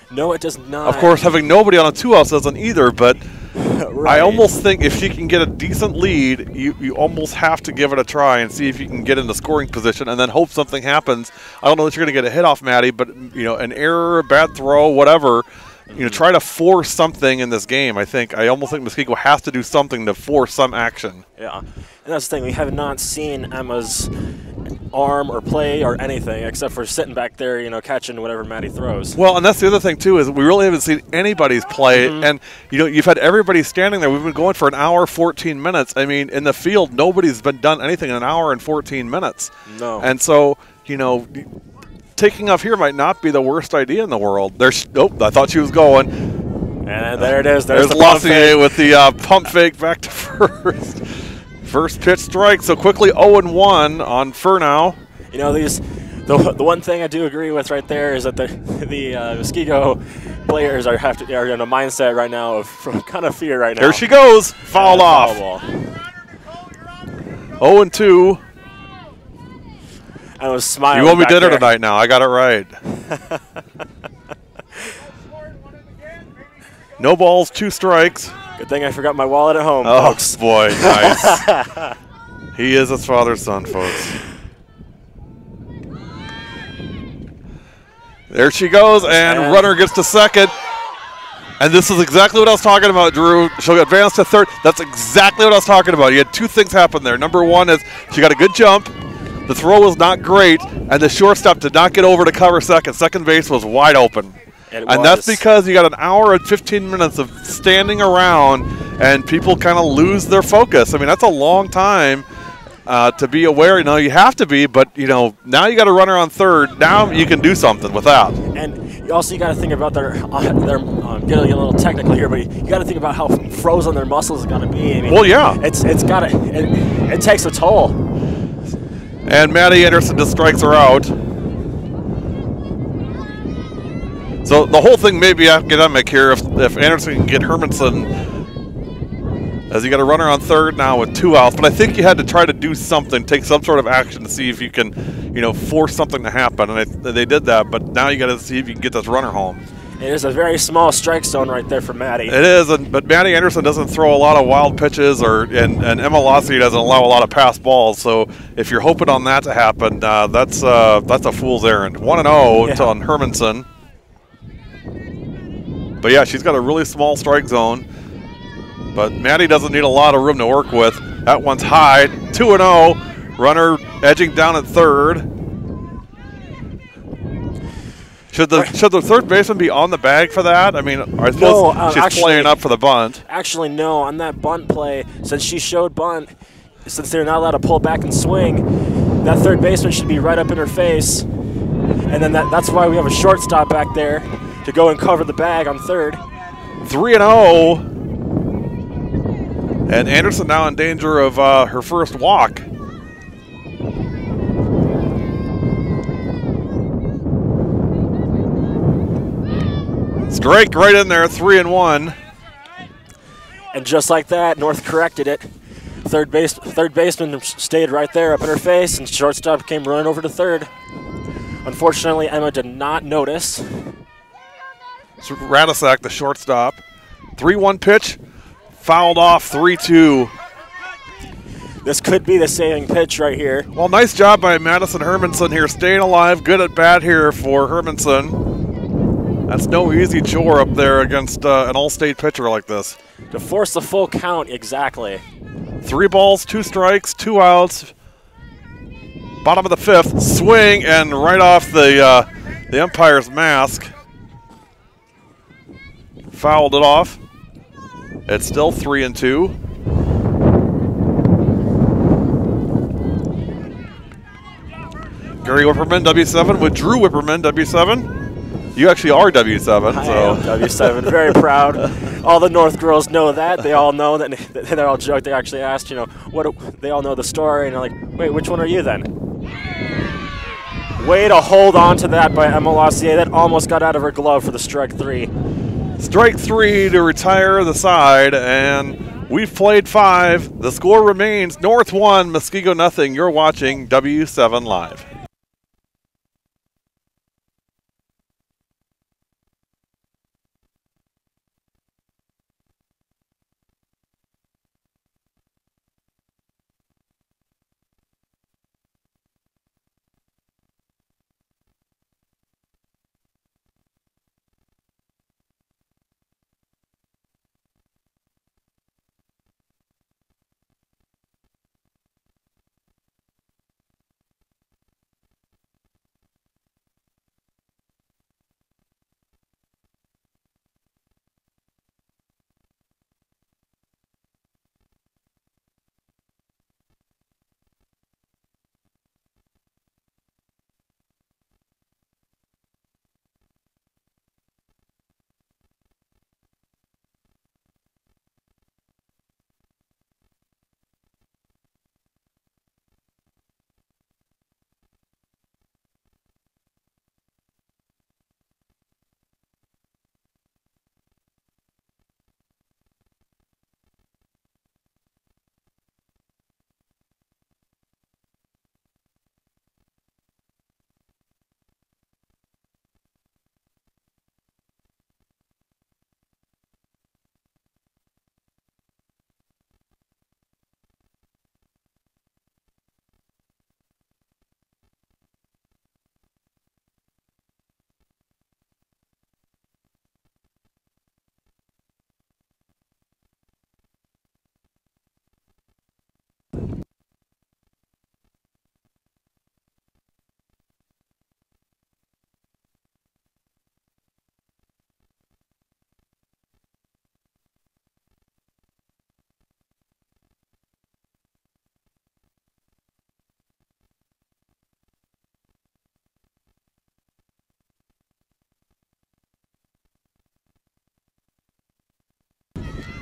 No, it does not. Of course, having nobody on a 2 outs doesn't either, but right. I almost think if she can get a decent lead, you almost have to give it a try and see if you can get in the scoring position and then hope something happens. I don't know that you're going to get a hit off Maddie, but, an error, a bad throw, whatever, try to force something in this game. I almost think Muskego has to do something to force some action. Yeah, and that's the thing. We have not seen Emma's arm or play or anything except for sitting back there, catching whatever Maddie throws. Well, and that's the other thing, too, is we really haven't seen anybody's play. Mm-hmm. And, you've had everybody standing there. We've been going for an hour, 14 minutes. I mean, in the field, nobody's done anything in an hour and 14 minutes. No. And so, taking off here might not be the worst idea in the world. Nope, I thought she was going. And there it is. There's the pump Lossier fake. with the pump fake back to first. First pitch strike, so quickly 0-1 on Furnow. You know, the one thing I do agree with right there is that the Muskego players are in a mindset right now of kind of fear right now. Here she goes, fouled off. Foul ball. 0-2. I was smiling. You owe me back dinner there. tonight now. I got it right. No balls, 2 strikes. Good thing I forgot my wallet at home, Oh, folks. boy, nice. He is his father's son, folks. There she goes, and runner gets to second. And this is exactly what I was talking about, Drew. She'll advance to third. That's exactly what I was talking about. You had 2 things happen there. Number one is she got a good jump. The throw was not great, and the shortstop did not get over to cover second. Second base was wide open. And that's because you got an hour and 15 minutes of standing around, and people kind of lose their focus. I mean, that's a long time to be aware. You know, you have to be, but, you know, now you got a runner on third. Now you can do something with that. And you also got to think about their getting a little technical here, but you got to think about how frozen their muscles are going to be. I mean, well, yeah. It takes a toll. And Maddie Anderson just strikes her out. So the whole thing may be academic here if Anderson can get Hermanson, as you got a runner on third now with 2 outs. But I think you had to try to do something, take some sort of action to see if you can, you know, force something to happen. And they did that, but now you got to see if you can get this runner home. It is a very small strike zone right there for Maddie. It is, but Maddie Anderson doesn't throw a lot of wild pitches, and Emma Lossier doesn't allow a lot of pass balls. So if you're hoping on that to happen, that's a fool's errand. 1-0 on Hermanson. But yeah, she's got a really small strike zone. But Maddie doesn't need a lot of room to work with. That one's high. 2-0. Runner edging down at third. Should the third baseman be on the bag for that? I mean, I suppose she's playing up for the bunt. Actually, no. On that bunt play, since she showed bunt, since they're not allowed to pull back and swing, that third baseman should be right up in her face. And then that's why we have a shortstop back there to go and cover the bag on third. 3-0. And Anderson now in danger of her first walk. Strike right in there, 3-1. And just like that, North corrected it. Third baseman stayed right there up in her face, and shortstop came running over to third. Unfortunately, Emma did not notice. Radasak, the shortstop. 3-1 pitch, fouled off 3-2. This could be the saving pitch right here. Well, nice job by Madison Hermanson here, staying alive. Good at bat here for Hermanson. That's no easy chore up there against an all-state pitcher like this. To force the full count, exactly. 3 balls, 2 strikes, 2 outs. Bottom of the 5th, swing, and right off the umpire's mask. Fouled it off. It's still 3-2. Gary Whipperman, W7, with Drew Whipperman, W7. You actually are W7. I am W7, very proud. All the North girls know that. They all know that. They're all joke. They actually asked, you know, they all know the story, and they're like, wait, which one are you then? Way to hold on to that by Emma Lossier. That almost got out of her glove for the strike 3. Strike 3 to retire the side, and we've played 5. The score remains North 1, Muskego nothing. You're watching W7 Live.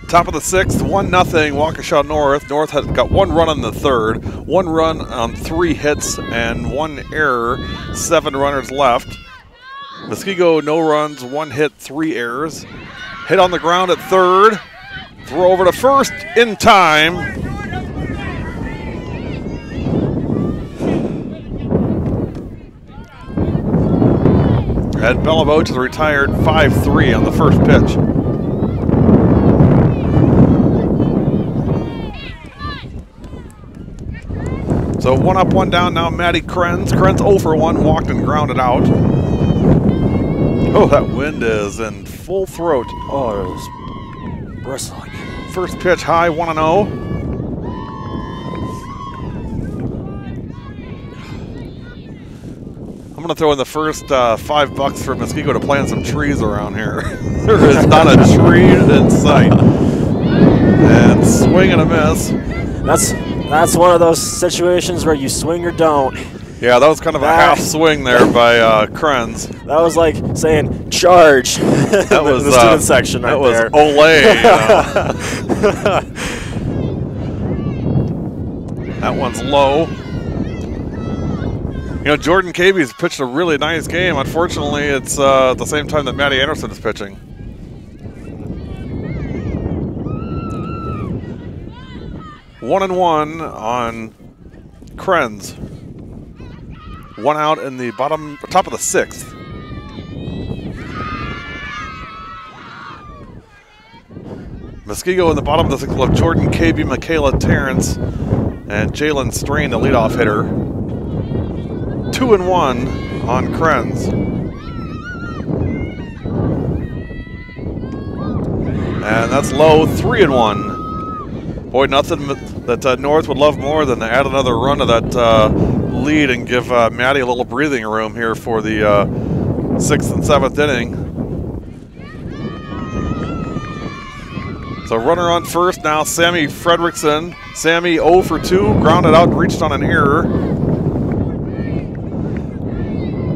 Top of the 6th, 1-0 Waukesha North. North had got 1 run in the 3rd, 1 run on 3 hits and 1 error, 7 runners left. Muskego, no runs, 1 hit, 3 errors. Hit on the ground at 3rd, throw over to 1st in time. And Bellavoch is retired 5-3 on the first pitch. So 1 up, 1 down now, Maddie Krenz. Krenz 0 for 1, walked and grounded out. Oh, that wind is in full throat. Oh, it was bristling. First pitch high, 1-0. I'm going to throw in the first $5 for Muskego to plant some trees around here. There is not a tree in sight. And swing and a miss. That's one of those situations where you swing or don't. Yeah, that was kind of a half swing there by Krenz. That was like saying charge. That was the student section right there. That was ole. That one's low. You know, Jordan Caby's pitched a really nice game. Unfortunately, it's at the same time that Maddie Anderson is pitching. One and one on Krenz. 1 out in the top of the 6th. Muskego in the bottom of the 6th will have Jordan Caby, Michaela Terrence, and Jalen Strain, the leadoff hitter. 2 and 1 on Krenz. And that's low, 3 and 1. Boy, nothing that North would love more than to add another run to that lead and give Maddie a little breathing room here for the 6th and 7th inning. So runner on first now, Sammy Fredrickson. Sammy 0 for 2, grounded out, reached on an error.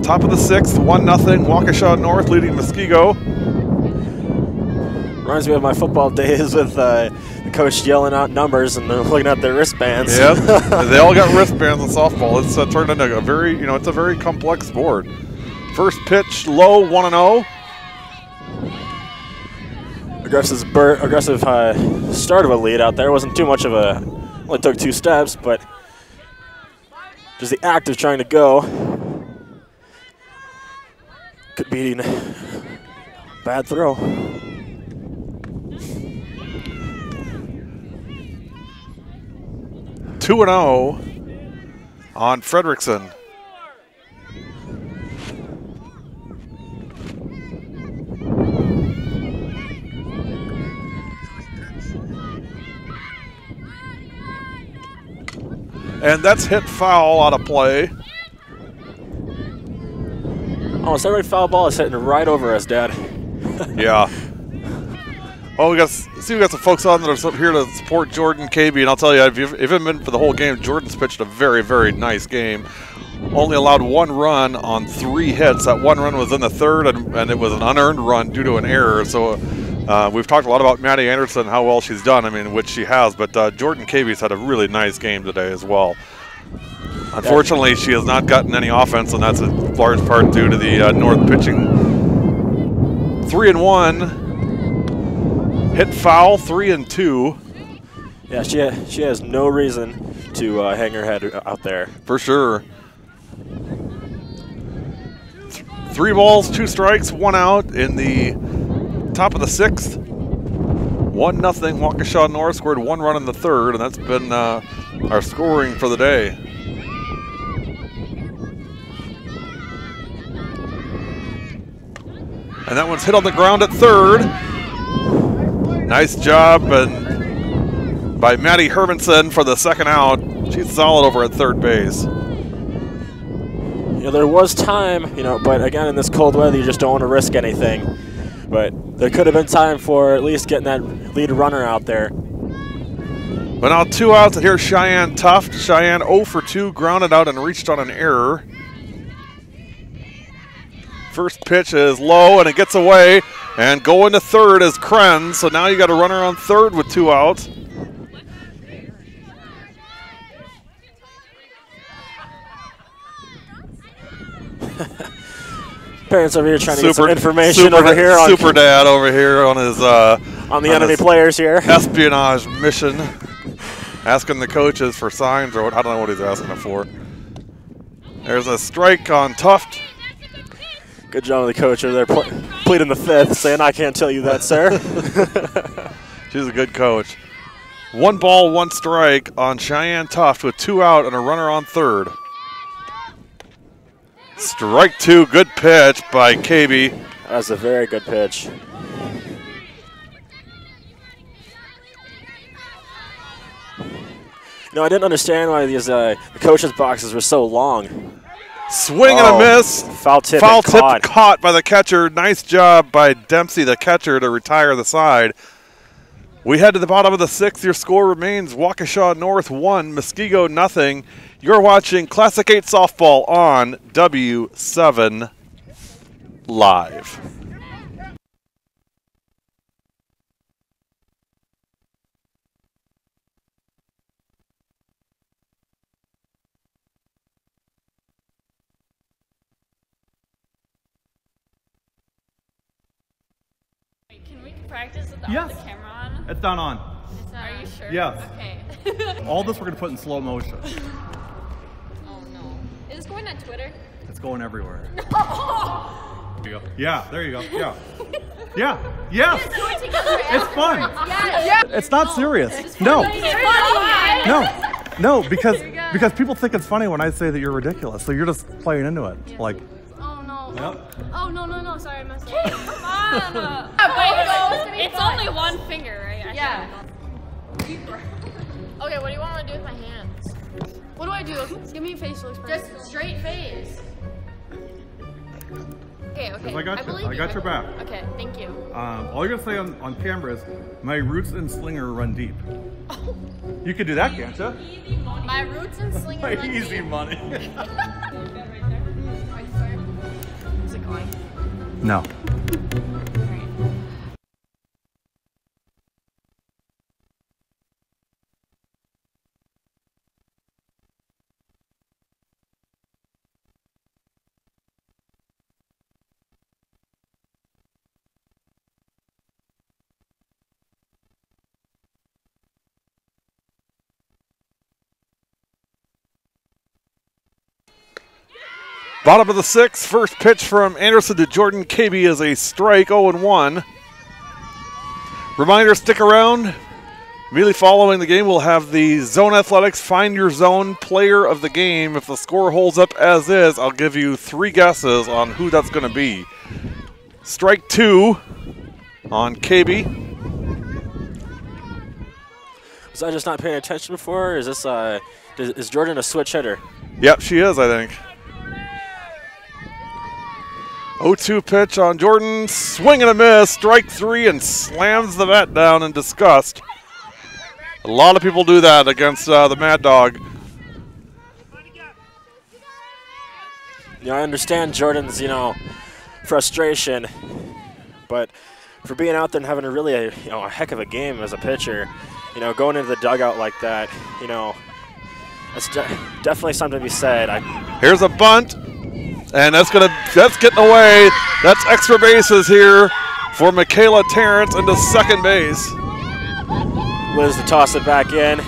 Top of the 6th, 1-0, Waukesha North leading Muskego. Reminds me of my football days with the coach yelling out numbers and they're looking at their wristbands. Yeah, they all got wristbands in softball. It's turned into a very, it's a very complex sport. First pitch low, 1-0. Aggressive start of a lead out there. Wasn't too much of a, only took 2 steps, but just the act of trying to go could be a bad throw. 2-0 on Fredrickson. And that's hit foul out of play. Almost every foul ball is hitting right over us, Dad. Yeah. Oh, we got some folks on that are here to support Jordan Caby, and I'll tell you, if you haven't been for the whole game, Jordan's pitched a very, very nice game. Only allowed 1 run on 3 hits. That 1 run was in the 3rd, and it was an unearned run due to an error. So we've talked a lot about Maddie Anderson, how well she's done. I mean, which she has, but Jordan Caby's had a really nice game today as well. Unfortunately, she has not gotten any offense, and that's a large part due to the North pitching. 3 and 1. Hit foul, 3 and 2. Yeah, she has no reason to hang her head out there. For sure. 3 balls, 2 strikes, 1 out in the top of the 6th. 1-0 Waukesha North scored 1 run in the 3rd, and that's been our scoring for the day. And that one's hit on the ground at 3rd. Nice job by Maddie Hermanson for the 2nd out. She's solid over at 3rd base. You know, there was time, but again, in this cold weather, you just don't want to risk anything. But there could have been time for at least getting that lead runner out there. But now 2 outs, and here's Cheyenne Tuft. Cheyenne 0 for 2, grounded out and reached on an error. First pitch is low, and it gets away. And going to third is Krenz. So now you got a runner on third with 2 outs. Parents over here trying to get some information over here on Super Dad over here on his on the enemy players here. Espionage mission, asking the coaches for signs or what, I don't know what he's asking them for. There's a strike on Tuft. Good job of the coach over there pleading the fifth, saying I can't tell you that, sir. She's a good coach. 1 ball, 1 strike on Cheyenne Tuft with 2 out and a runner on third. Strike 2, good pitch by KB. That was a very good pitch. No, I didn't understand why these the coaches' boxes were so long. Swing and a miss. Foul tip caught by the catcher. Nice job by Dempsey, the catcher, to retire the side. We head to the bottom of the 6th. Your score remains Waukesha North 1, Muskego nothing. You're watching Classic 8 softball on W7 Live. Can we practice without Yes. the camera on? It's not on. Are you sure? Yes. Okay. All this we're going to put in slow motion. Oh no. Is this going on Twitter? It's going everywhere. There you go. Yeah, there you go. Yeah. Yeah. Yes. It's fun. Yeah. It's not serious. No. No, because people think it's funny when I say that you're ridiculous. So you're just playing into it. Like, Oh no. yep. Oh no. Sorry, I messed up. Come on. Wait, it's only 1 finger, right? Yeah. Okay, what do you want me to do with my hands? What do I do? Give me a facial expression. Just straight face. Okay. I got your back. Okay, thank you. All you're gonna say on camera is, my roots and slinger run deep. You could do that, can't you? My roots and slinger. My easy money. Is it going? No. Bottom of the 6th, first pitch from Anderson to Jordan KB is a strike, 0-1. Reminder, stick around. Immediately following the game, we'll have the Zone Athletics Find Your Zone Player of the Game. If the score holds up as is, I'll give you 3 guesses on who that's going to be. Strike 2 on KB. Was I just not paying attention before? Or is this is Jordan a switch hitter? Yep, she is, I think. 0-2 pitch on Jordan, swing and a miss, strike 3, and slams the bat down in disgust. A lot of people do that against the Mad Dog. Yeah, I understand Jordan's, frustration, but for being out there and having a heck of a game as a pitcher, going into the dugout like that, that's definitely something to be said. Here's a bunt. And that's getting away. That's extra bases here for Michaela Terrence into second base. Liz to toss it back in.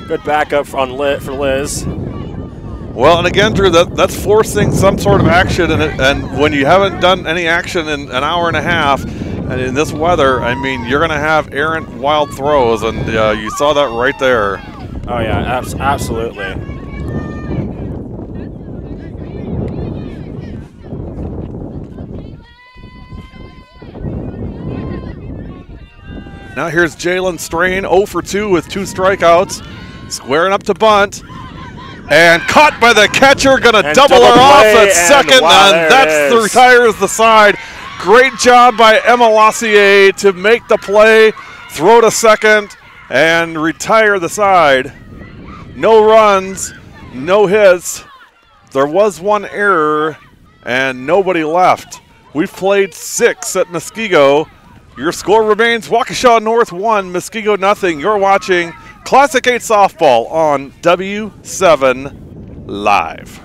Good backup for Liz. Well, and again, Drew, that's forcing some sort of action, and when you haven't done any action in an hour and a half, and in this weather, I mean, you're going to have errant wild throws, and you saw that right there. Oh yeah, absolutely. Now here's Jalen Strain, 0 for 2 with 2 strikeouts. Squaring up to bunt. And caught by the catcher, going to double her off at second, and that retires the side. Great job by Emma Lassier to make the play, throw to second, and retire the side. No runs, no hits. There was 1 error and nobody left. We've played 6 at Muskego. Your score remains Waukesha North 1, Muskego nothing. You're watching Classic 8 Softball on W7 Live.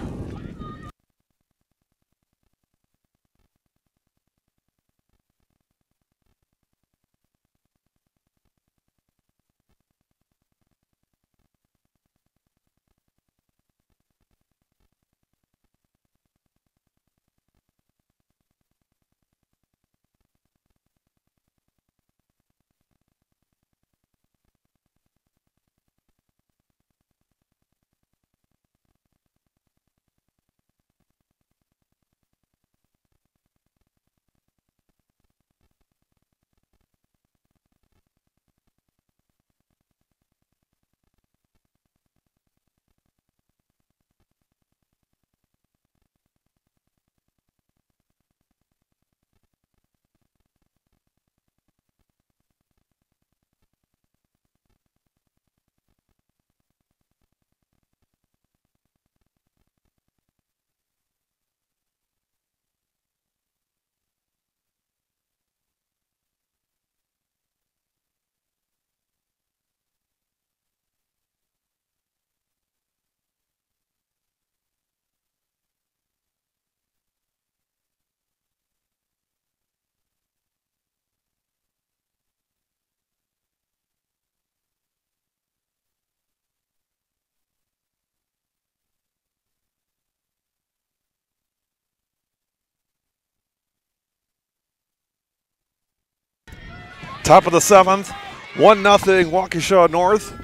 Top of the 7th, 1-0 Waukesha North.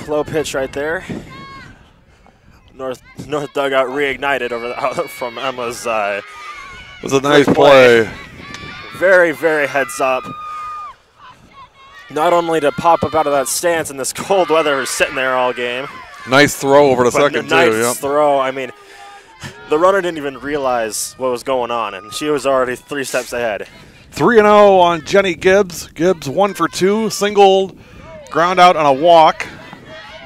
Low pitch right there. North dugout reignited over from Emma's. It was a nice play. Very, very heads up. Not only to pop up out of that stance in this cold weather, sitting there all game. Nice throw over the second, too. Nice throw. I mean, the runner didn't even realize what was going on, and she was already 3 steps ahead. 3-0 on Jenny Gibbs. Gibbs 1 for 2, singled, ground out on a walk.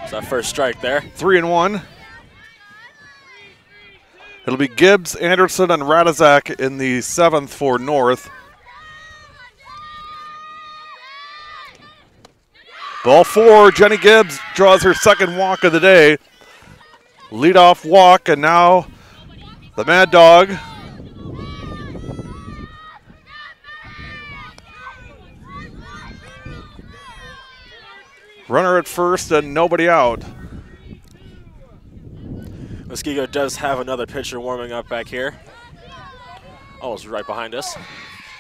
It's that first strike there. 3-1. It'll be Gibbs, Anderson, and Radizak in the 7th for North. Ball 4, Jenny Gibbs draws her 2nd walk of the day. Leadoff walk, and now the Mad Dog. Runner at first and nobody out. Muskego does have another pitcher warming up back here. Almost right behind us.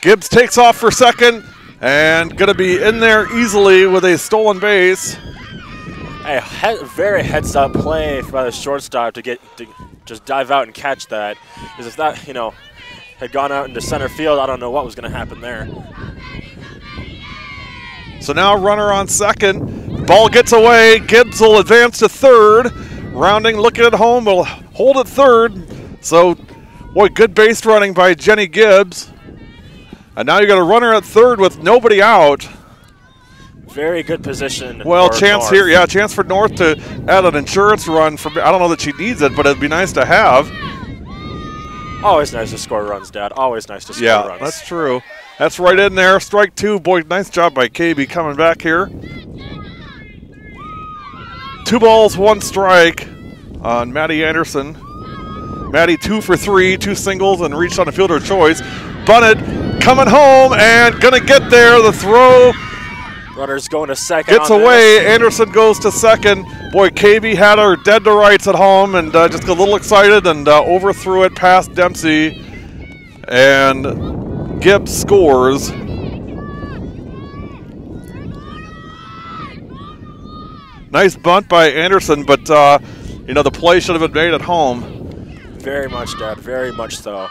Gibbs takes off for 2nd. And going to be in there easily with a stolen base. A very heads-up play by the shortstop to just dive out and catch that. Because if that, had gone out into center field, I don't know what was going to happen there. So now runner on 2nd. Ball gets away. Gibbs will advance to 3rd. Rounding, looking at home, will hold at 3rd. So, boy, good base running by Jenny Gibbs. And now you got a runner at 3rd with nobody out. Very good position. Well, chance North. here, yeah, chance for North to add an insurance run. I don't know that she needs it, but it'd be nice to have. Always nice to score runs, Dad. Always nice to score runs. Yeah, that's true. That's right in there. Strike 2. Boy, nice job by KB coming back here. 2 balls, 1 strike on Maddie Anderson. Maddie 2 for 3, 2 singles, and reached on a fielder choice. Bunted, coming home, and gonna get there. The throw. Runner's going to 2nd. Gets away. Anderson goes to 2nd. Boy, KB had her dead to rights at home, and just got a little excited and overthrew it past Dempsey. And Gibbs scores. Nice bunt by Anderson, but the play should have been made at home. Very much, Dad. Very much so.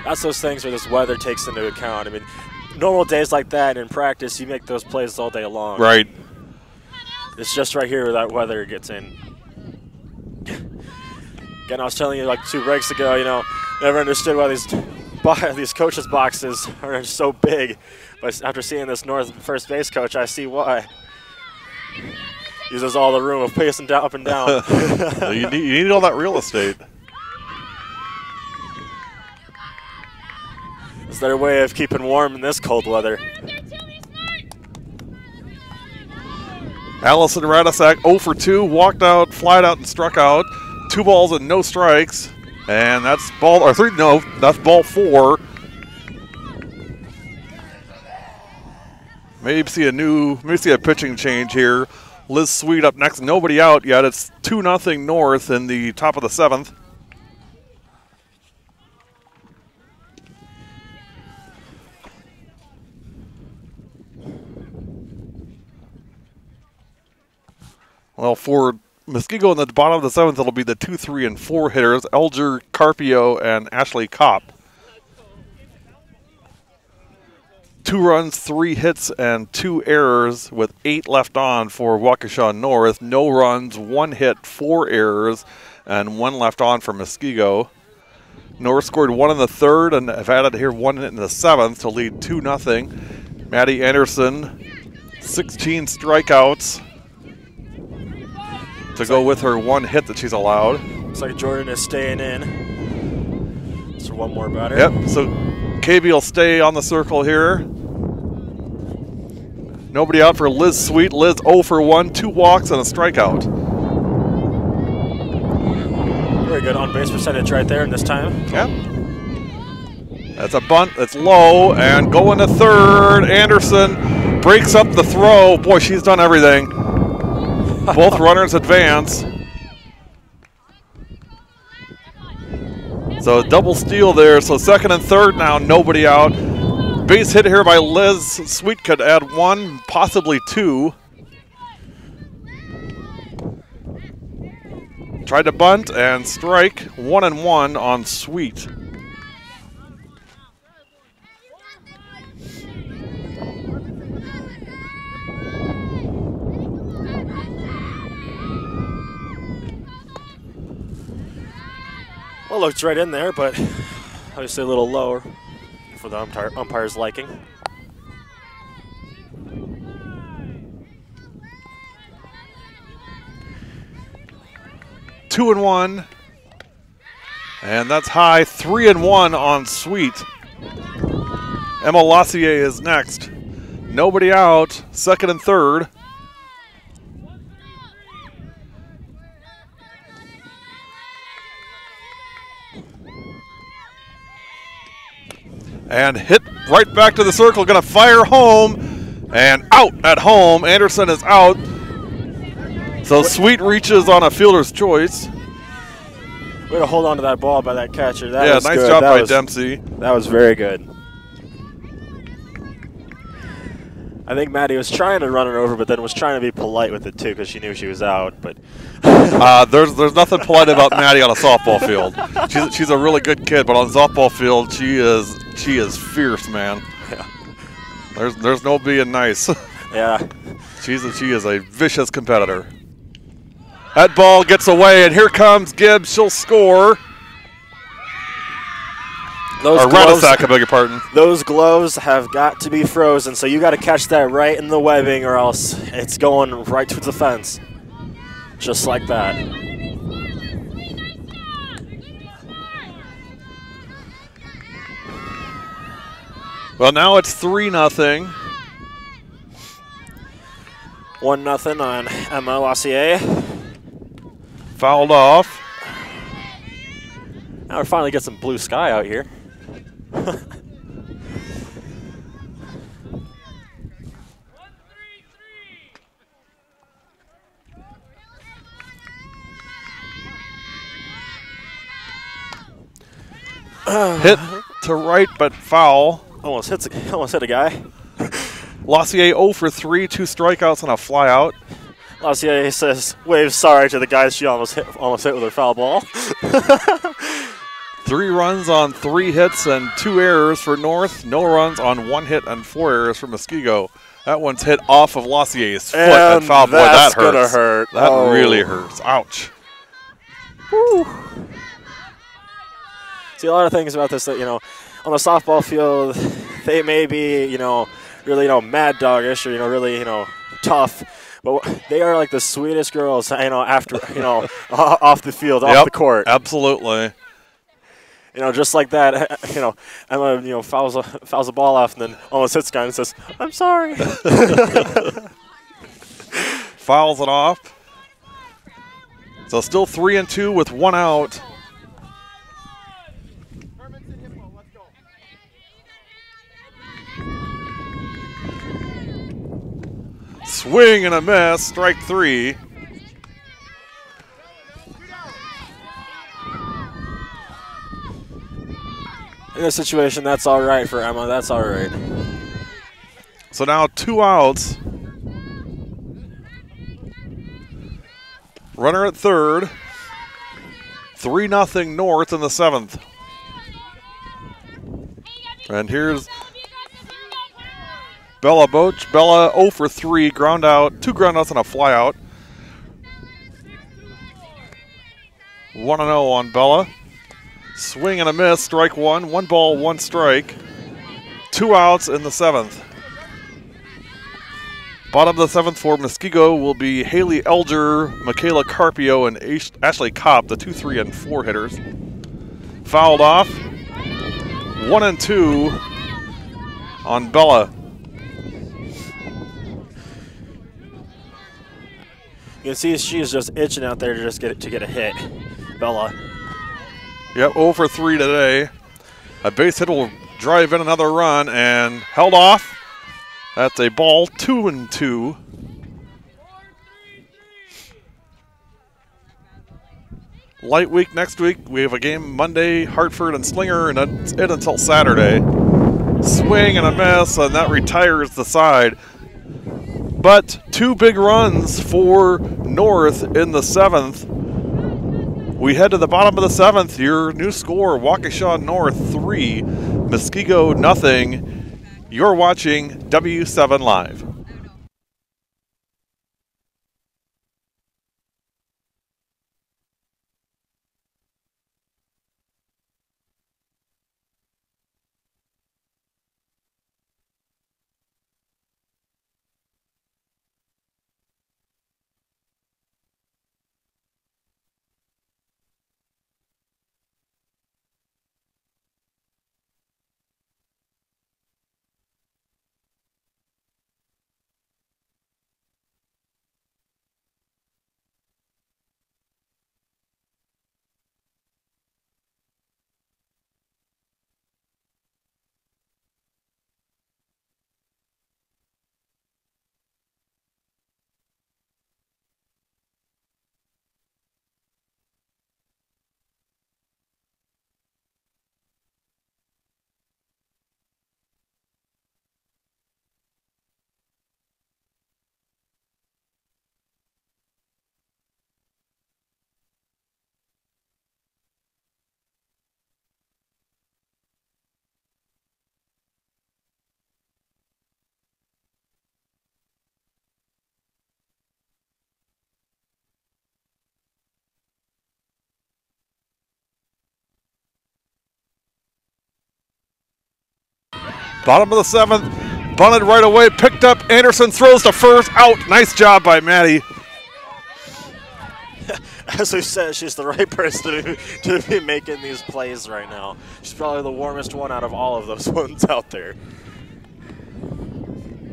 That's those things where this weather takes into account. I mean, normal days like that in practice, you make those plays all day long. Right. It's just right here where that weather gets in. Again, I was telling you like 2 breaks ago, never understood why these these coaches' boxes are so big, but after seeing this North first base coach, I see why. Uses all the room of pacing down, up and down. You need all that real estate. It's their way of keeping warm in this cold weather. Allison Radasak 0 for 2, walked out, flied out, and struck out. 2 balls and no strikes. And that's ball, or 3, no, that's ball 4. Maybe see a pitching change here. Liz Sweet up next, nobody out yet. It's 2-0 North in the top of the 7th. Well, for Muskego in the bottom of the 7th, it'll be the 2, 3, and 4 hitters, Elger, Carpio, and Ashley Kopp. 2 runs, 3 hits, and 2 errors with 8 left on for Waukesha North. No runs, 1 hit, 4 errors, and 1 left on for Muskego. North scored 1 in the 3rd and have added here 1 in the 7th to lead 2-0. Maddie Anderson, 16 strikeouts to go with her 1 hit that she's allowed. Looks like Jordan is staying in. So 1 more batter. Yep, so KB will stay on the circle here. Nobody out for Liz Sweet. Liz 0 for 1, 2 walks and a strikeout. Very good on-base percentage right there in this time. Yep. That's a bunt. It's low and going to 3rd. Anderson breaks up the throw. Boy, she's done everything. Both runners advance. So double steal there. So 2nd and 3rd now, nobody out. Base hit here by Liz Sweet could add 1, possibly 2. Tried to bunt and strike. 1-1 on Sweet. Well, looks right in there, but obviously a little lower for the umpire's liking. Two and 1. And that's high. 3-1 on Sweet. Emma Lassier is next. Nobody out. 2nd and 3rd. And hit right back to the circle, going to fire home, and out at home. Anderson is out. So Sweet reaches on a fielder's choice. Way to hold on to that ball by that catcher. That yeah, was nice good. job that by was, Dempsey. That was very good. I think Maddie was trying to run it over, but then was trying to be polite with it too because she knew she was out. But there's nothing polite about Maddie on a softball field. She's a really good kid, but on a softball field she is fierce, man. Yeah. There's no being nice. Yeah. She is a vicious competitor. That ball gets away, and here comes Gibbs. She'll score. Radasak, I beg your pardon. Those gloves have got to be frozen, so you got to catch that right in the webbing, or else it's going right to the fence, just like that. Well, now it's 3-0. 1-0 on Emma Lassier. Fouled off. Now we're finally get some blue sky out here. Hit to right, but foul. Almost hit a guy. Lassier 0 for 3, 2 strikeouts and a flyout. Lassier says, waves sorry to the guys she almost hit with her foul ball. 3 runs on 3 hits and 2 errors for North. No runs on 1 hit and 4 errors for Muskego. That one's hit off of Lassier's foot and foul. Boy, that hurts. Gonna hurt. That really hurts. Ouch. Woo. See, a lot of things about this that, on the softball field, they may be, really, mad doggish or, really, tough. But they are like the sweetest girls, after, off the field, off the court. Absolutely. Just like that, Emma, fouls a ball off and then almost hits the guy and says, "I'm sorry." Fouls it off. So still 3-2 with 1 out. Swing and a miss, strike 3. In this situation, that's all right for Emma. That's all right. So now 2 outs. Runner at third. 3-0 North in the 7th. And here's Bella Boach. Bella 0 for 3, ground out, 2 ground outs and a fly out. 1-0 on Bella. Swing and a miss, strike 1. 1 ball, 1 strike. 2 outs in the 7th. Bottom of the 7th for Muskego will be Haley Elger, Michaela Carpio, and Ashley Kopp, the 2, 3, and 4 hitters. Fouled off. 1-2 on Bella. You can see she's just itching out there to just get a hit, Bella. Yep, 0 for 3 today. A base hit will drive in another run and held off. That's a ball, 2-2. Light week next week. We have a game Monday, Hartford and Slinger, and that's it until Saturday. Swing and a miss, and that retires the side. But 2 big runs for North in the 7th. We head to the bottom of the 7th. Your new score, Waukesha North 3, Muskego 0. You're watching W7 Live. Bottom of the 7th, bunted right away, picked up. Anderson throws to first, out. Nice job by Maddie. As we said, she's the right person to be making these plays right now. She's probably the warmest one out of all of those ones out there.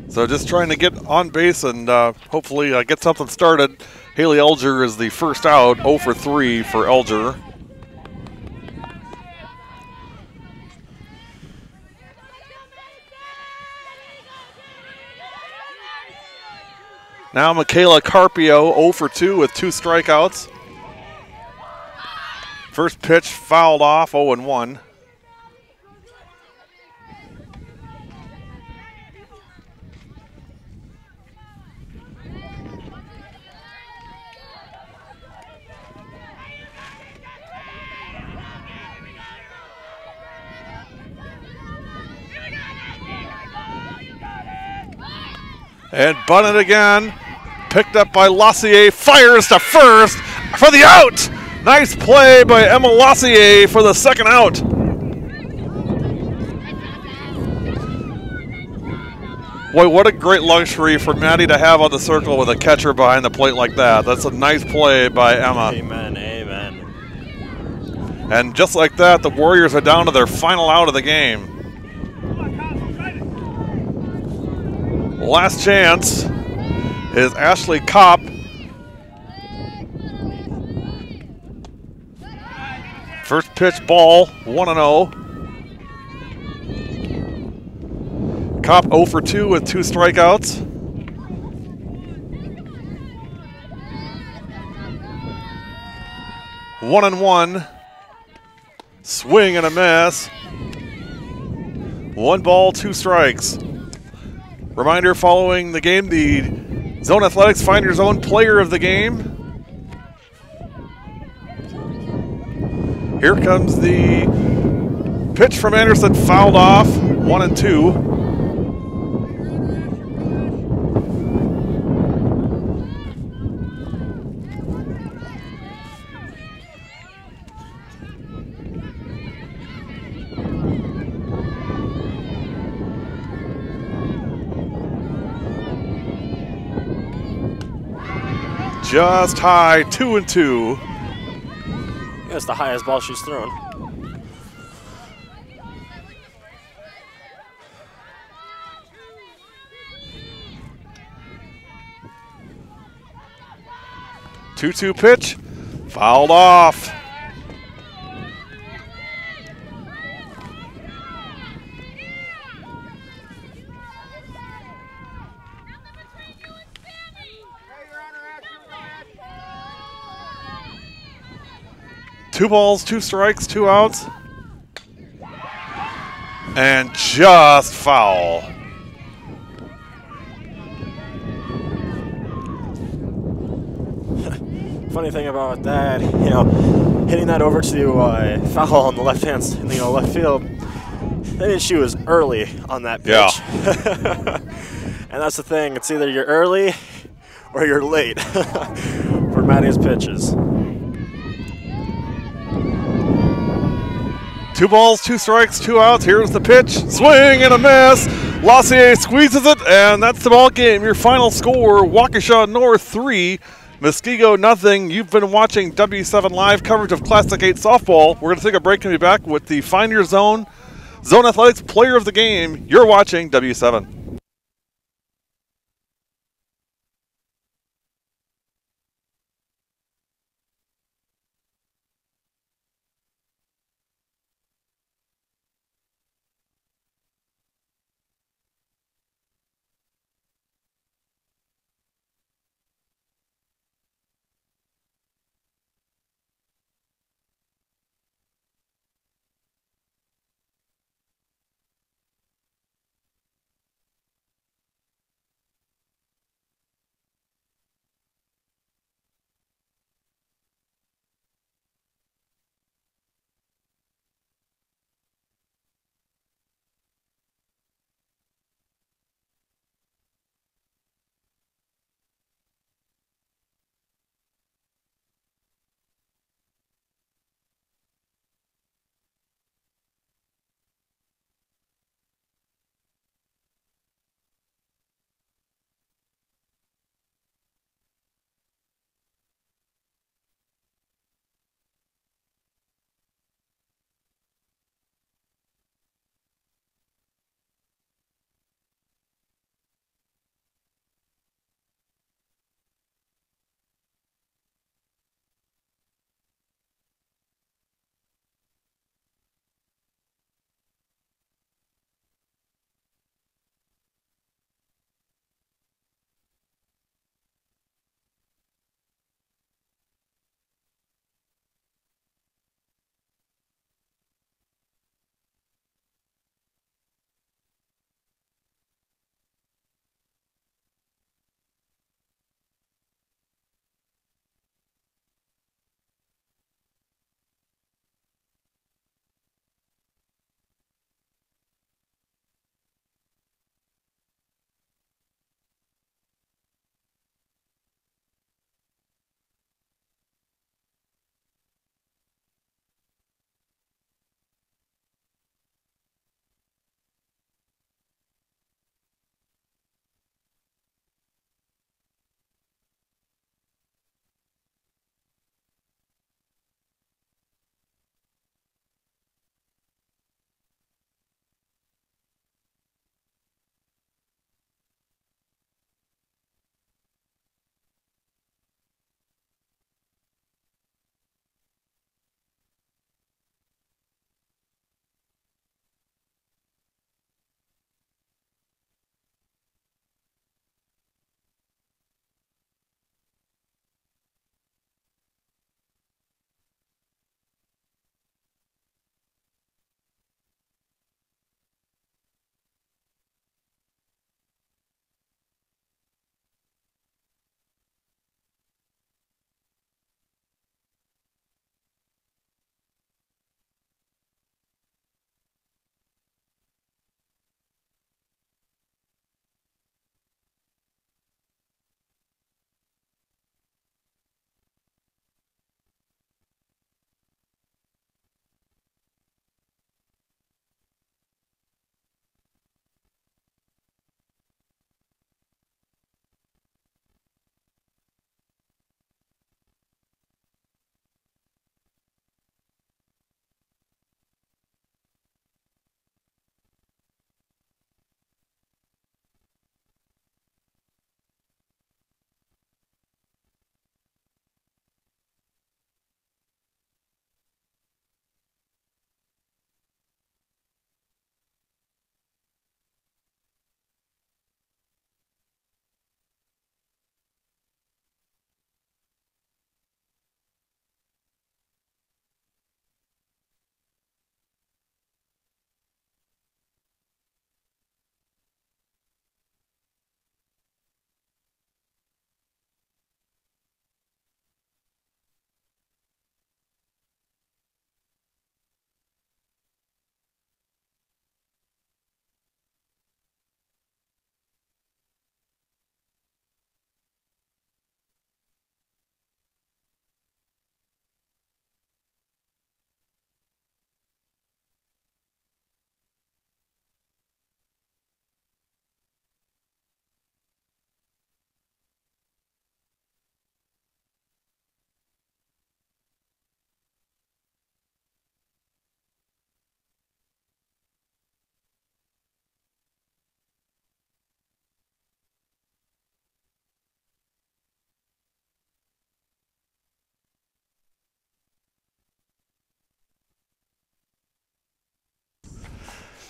So just trying to get on base and hopefully get something started. Haley Elger is the first out, 0 for 3 for Elger. Now Michaela Carpio, 0 for 2 with 2 strikeouts. First pitch fouled off, 0-1. And bunted again. Picked up by Lassier. Fires to first for the out. Nice play by Emma Lassier for the second out. Boy, what a great luxury for Maddie to have on the circle with a catcher behind the plate like that. That's a nice play by Emma. Amen, amen. And just like that, the Warriors are down to their final out of the game. Last chance is Ashley Kopp. First pitch ball, 1-0. Kopp 0 for 2 with 2 strikeouts. One and one. Swing and a miss. 1 ball, 2 strikes. Reminder following the game, the Zone Athletics Find Your Zone Player of the Game. Here comes the pitch from Anderson, fouled off, 1-2. Just high, 2-2. That's the highest ball she's thrown. Two-two pitch, fouled off. Two balls, 2 strikes, 2 outs. And just foul. Funny thing about that, hitting that over to foul on the left hand, left field. They didn't shoot as early on that pitch. Yeah. And that's the thing. It's either you're early or you're late for Maddie's pitches. 2 balls, 2 strikes, 2 outs. Here's the pitch. Swing and a miss. Lassier squeezes it, and that's the ball game. Your final score, Waukesha North 3, Muskego nothing. You've been watching W7 Live coverage of Classic 8 softball. We're going to take a break and be back with the Find Your Zone Athletics Player of the Game. You're watching W7.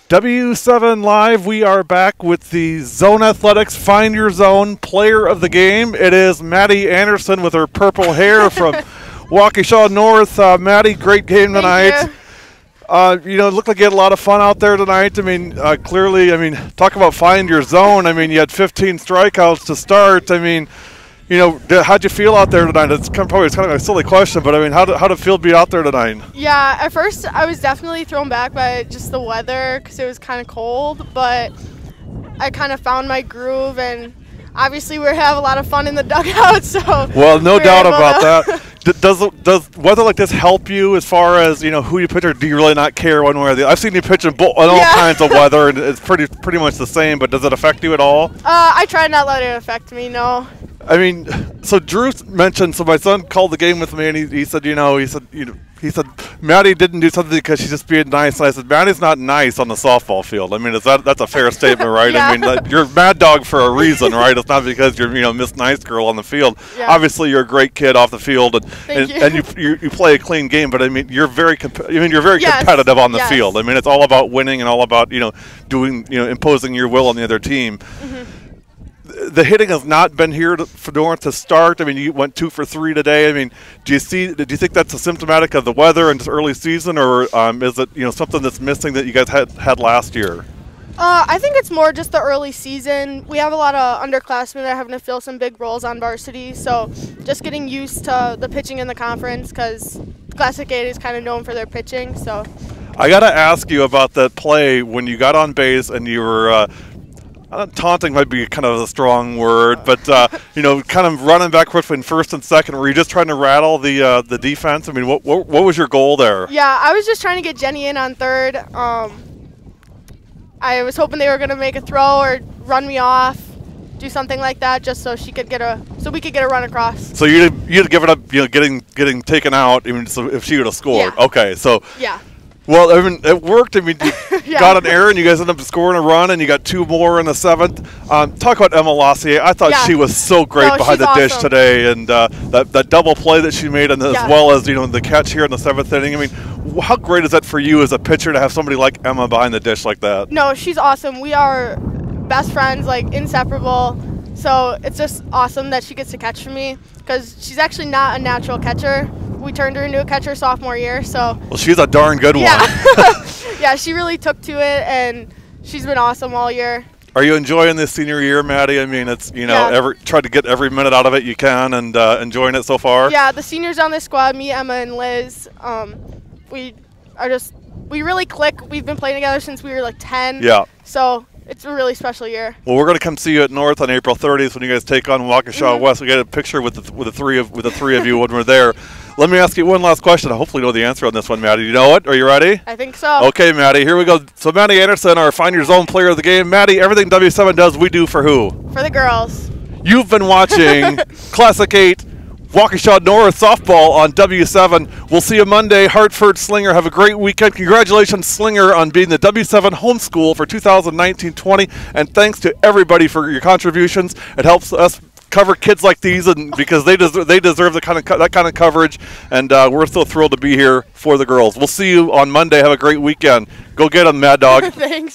W7 Live, we are back with the Zone Athletics Find Your Zone player of the game. It is Maddie Anderson with her purple hair from Waukesha North. Maddie, great game tonight. You know, it looked like you had a lot of fun out there tonight. I mean, clearly, I mean, talk about find your zone. I mean, you had 15 strikeouts to start. I mean, you know, how'd you feel out there tonight? It's probably kind of a silly question, but I mean, how'd it feel to be out there tonight? Yeah, at first I was definitely thrown back by just the weather because it was kind of cold, but I kind of found my groove, and obviously we have a lot of fun in the dugout. So well, no doubt about that. Does weather like this help you as far as, you know, who you pitch, or do you really not care one way or the other? I've seen you pitch in all kinds of weather, and it's pretty much the same. But does it affect you at all? I try not to let it affect me. No. I mean, so Drew mentioned. So my son called the game with me, and he said, he said Maddie didn't do something because she's just being nice. And I said, Maddie's not nice on the softball field. I mean, that's a fair statement, right? Yeah. I mean, you're Mad Dog for a reason, right? It's not because you're, Miss Nice Girl on the field. Yeah. Obviously, you're a great kid off the field, Thank you. and you play a clean game. But I mean, you're very Yes. competitive on the Yes. field. I mean, it's all about winning and all about doing imposing your will on the other team. Mm-hmm. The hitting has not been here for North to start. I mean, you went 2 for 3 today. I mean, do you think that's a symptomatic of the weather and just early season, or is it something that's missing that you guys had last year? I think it's more just the early season. We have a lot of underclassmen that are having to fill some big roles on varsity, so just getting used to the pitching in the conference because Classic 8 is kind of known for their pitching. So I got to ask you about that play when you got on base and you were taunting might be kind of a strong word, but kind of running back between first and second. Were you just trying to rattle the defense? I mean, what was your goal there? yeah, I was just trying to get Jenny in on third. I was hoping they were going to make a throw or run me off, do something like that, just so we could get a run across. So you'd given up, getting taken out, even so if she would have scored. Yeah. Okay, so Yeah. well, I mean, it worked. I mean, you Yeah. got an error, and you guys ended up scoring a run, and you got 2 more in the 7th. Talk about Emma Lossier. I thought Yeah. she was so great No, behind she's the dish awesome. today, and that double play that she made, and Yeah. as well as the catch here in the 7th inning. I mean, how great is that for you as a pitcher to have somebody like Emma behind the dish like that? No, she's awesome. We are best friends, like inseparable. So it's just awesome that she gets to catch for me because she's actually not a natural catcher. We turned her into a catcher sophomore year, so. Well, she's a darn good Yeah. one. Yeah, she really took to it, and she's been awesome all year. Are you enjoying this senior year, Maddie? I mean, it's Yeah. try to get every minute out of it you can, and enjoying it so far. Yeah, the seniors on this squad, me, Emma, and Liz, we really click. We've been playing together since we were like 10. Yeah. So it's a really special year. Well, we're going to come see you at North on April 30th when you guys take on Waukesha West. We get a picture with the three of you when we're there. Let me ask you one last question. I hopefully know the answer on this one, Maddie. You know it? Are you ready? I think so. Okay, Maddie. Here we go. So, Maddie Anderson, our Find Your Zone player of the game. Maddie, everything W7 does, we do for who? For the girls. You've been watching Classic 8 Waukesha North softball on W7. We'll see you Monday. Hartford Slinger, have a great weekend. Congratulations, Slinger, on being the W7 homeschool for 2019-20. And thanks to everybody for your contributions. It helps us cover kids like these, and because they deserve that kind of coverage. And we're so thrilled to be here for the girls. We'll see you on Monday. Have a great weekend. Go get them, Mad Dog. Thanks.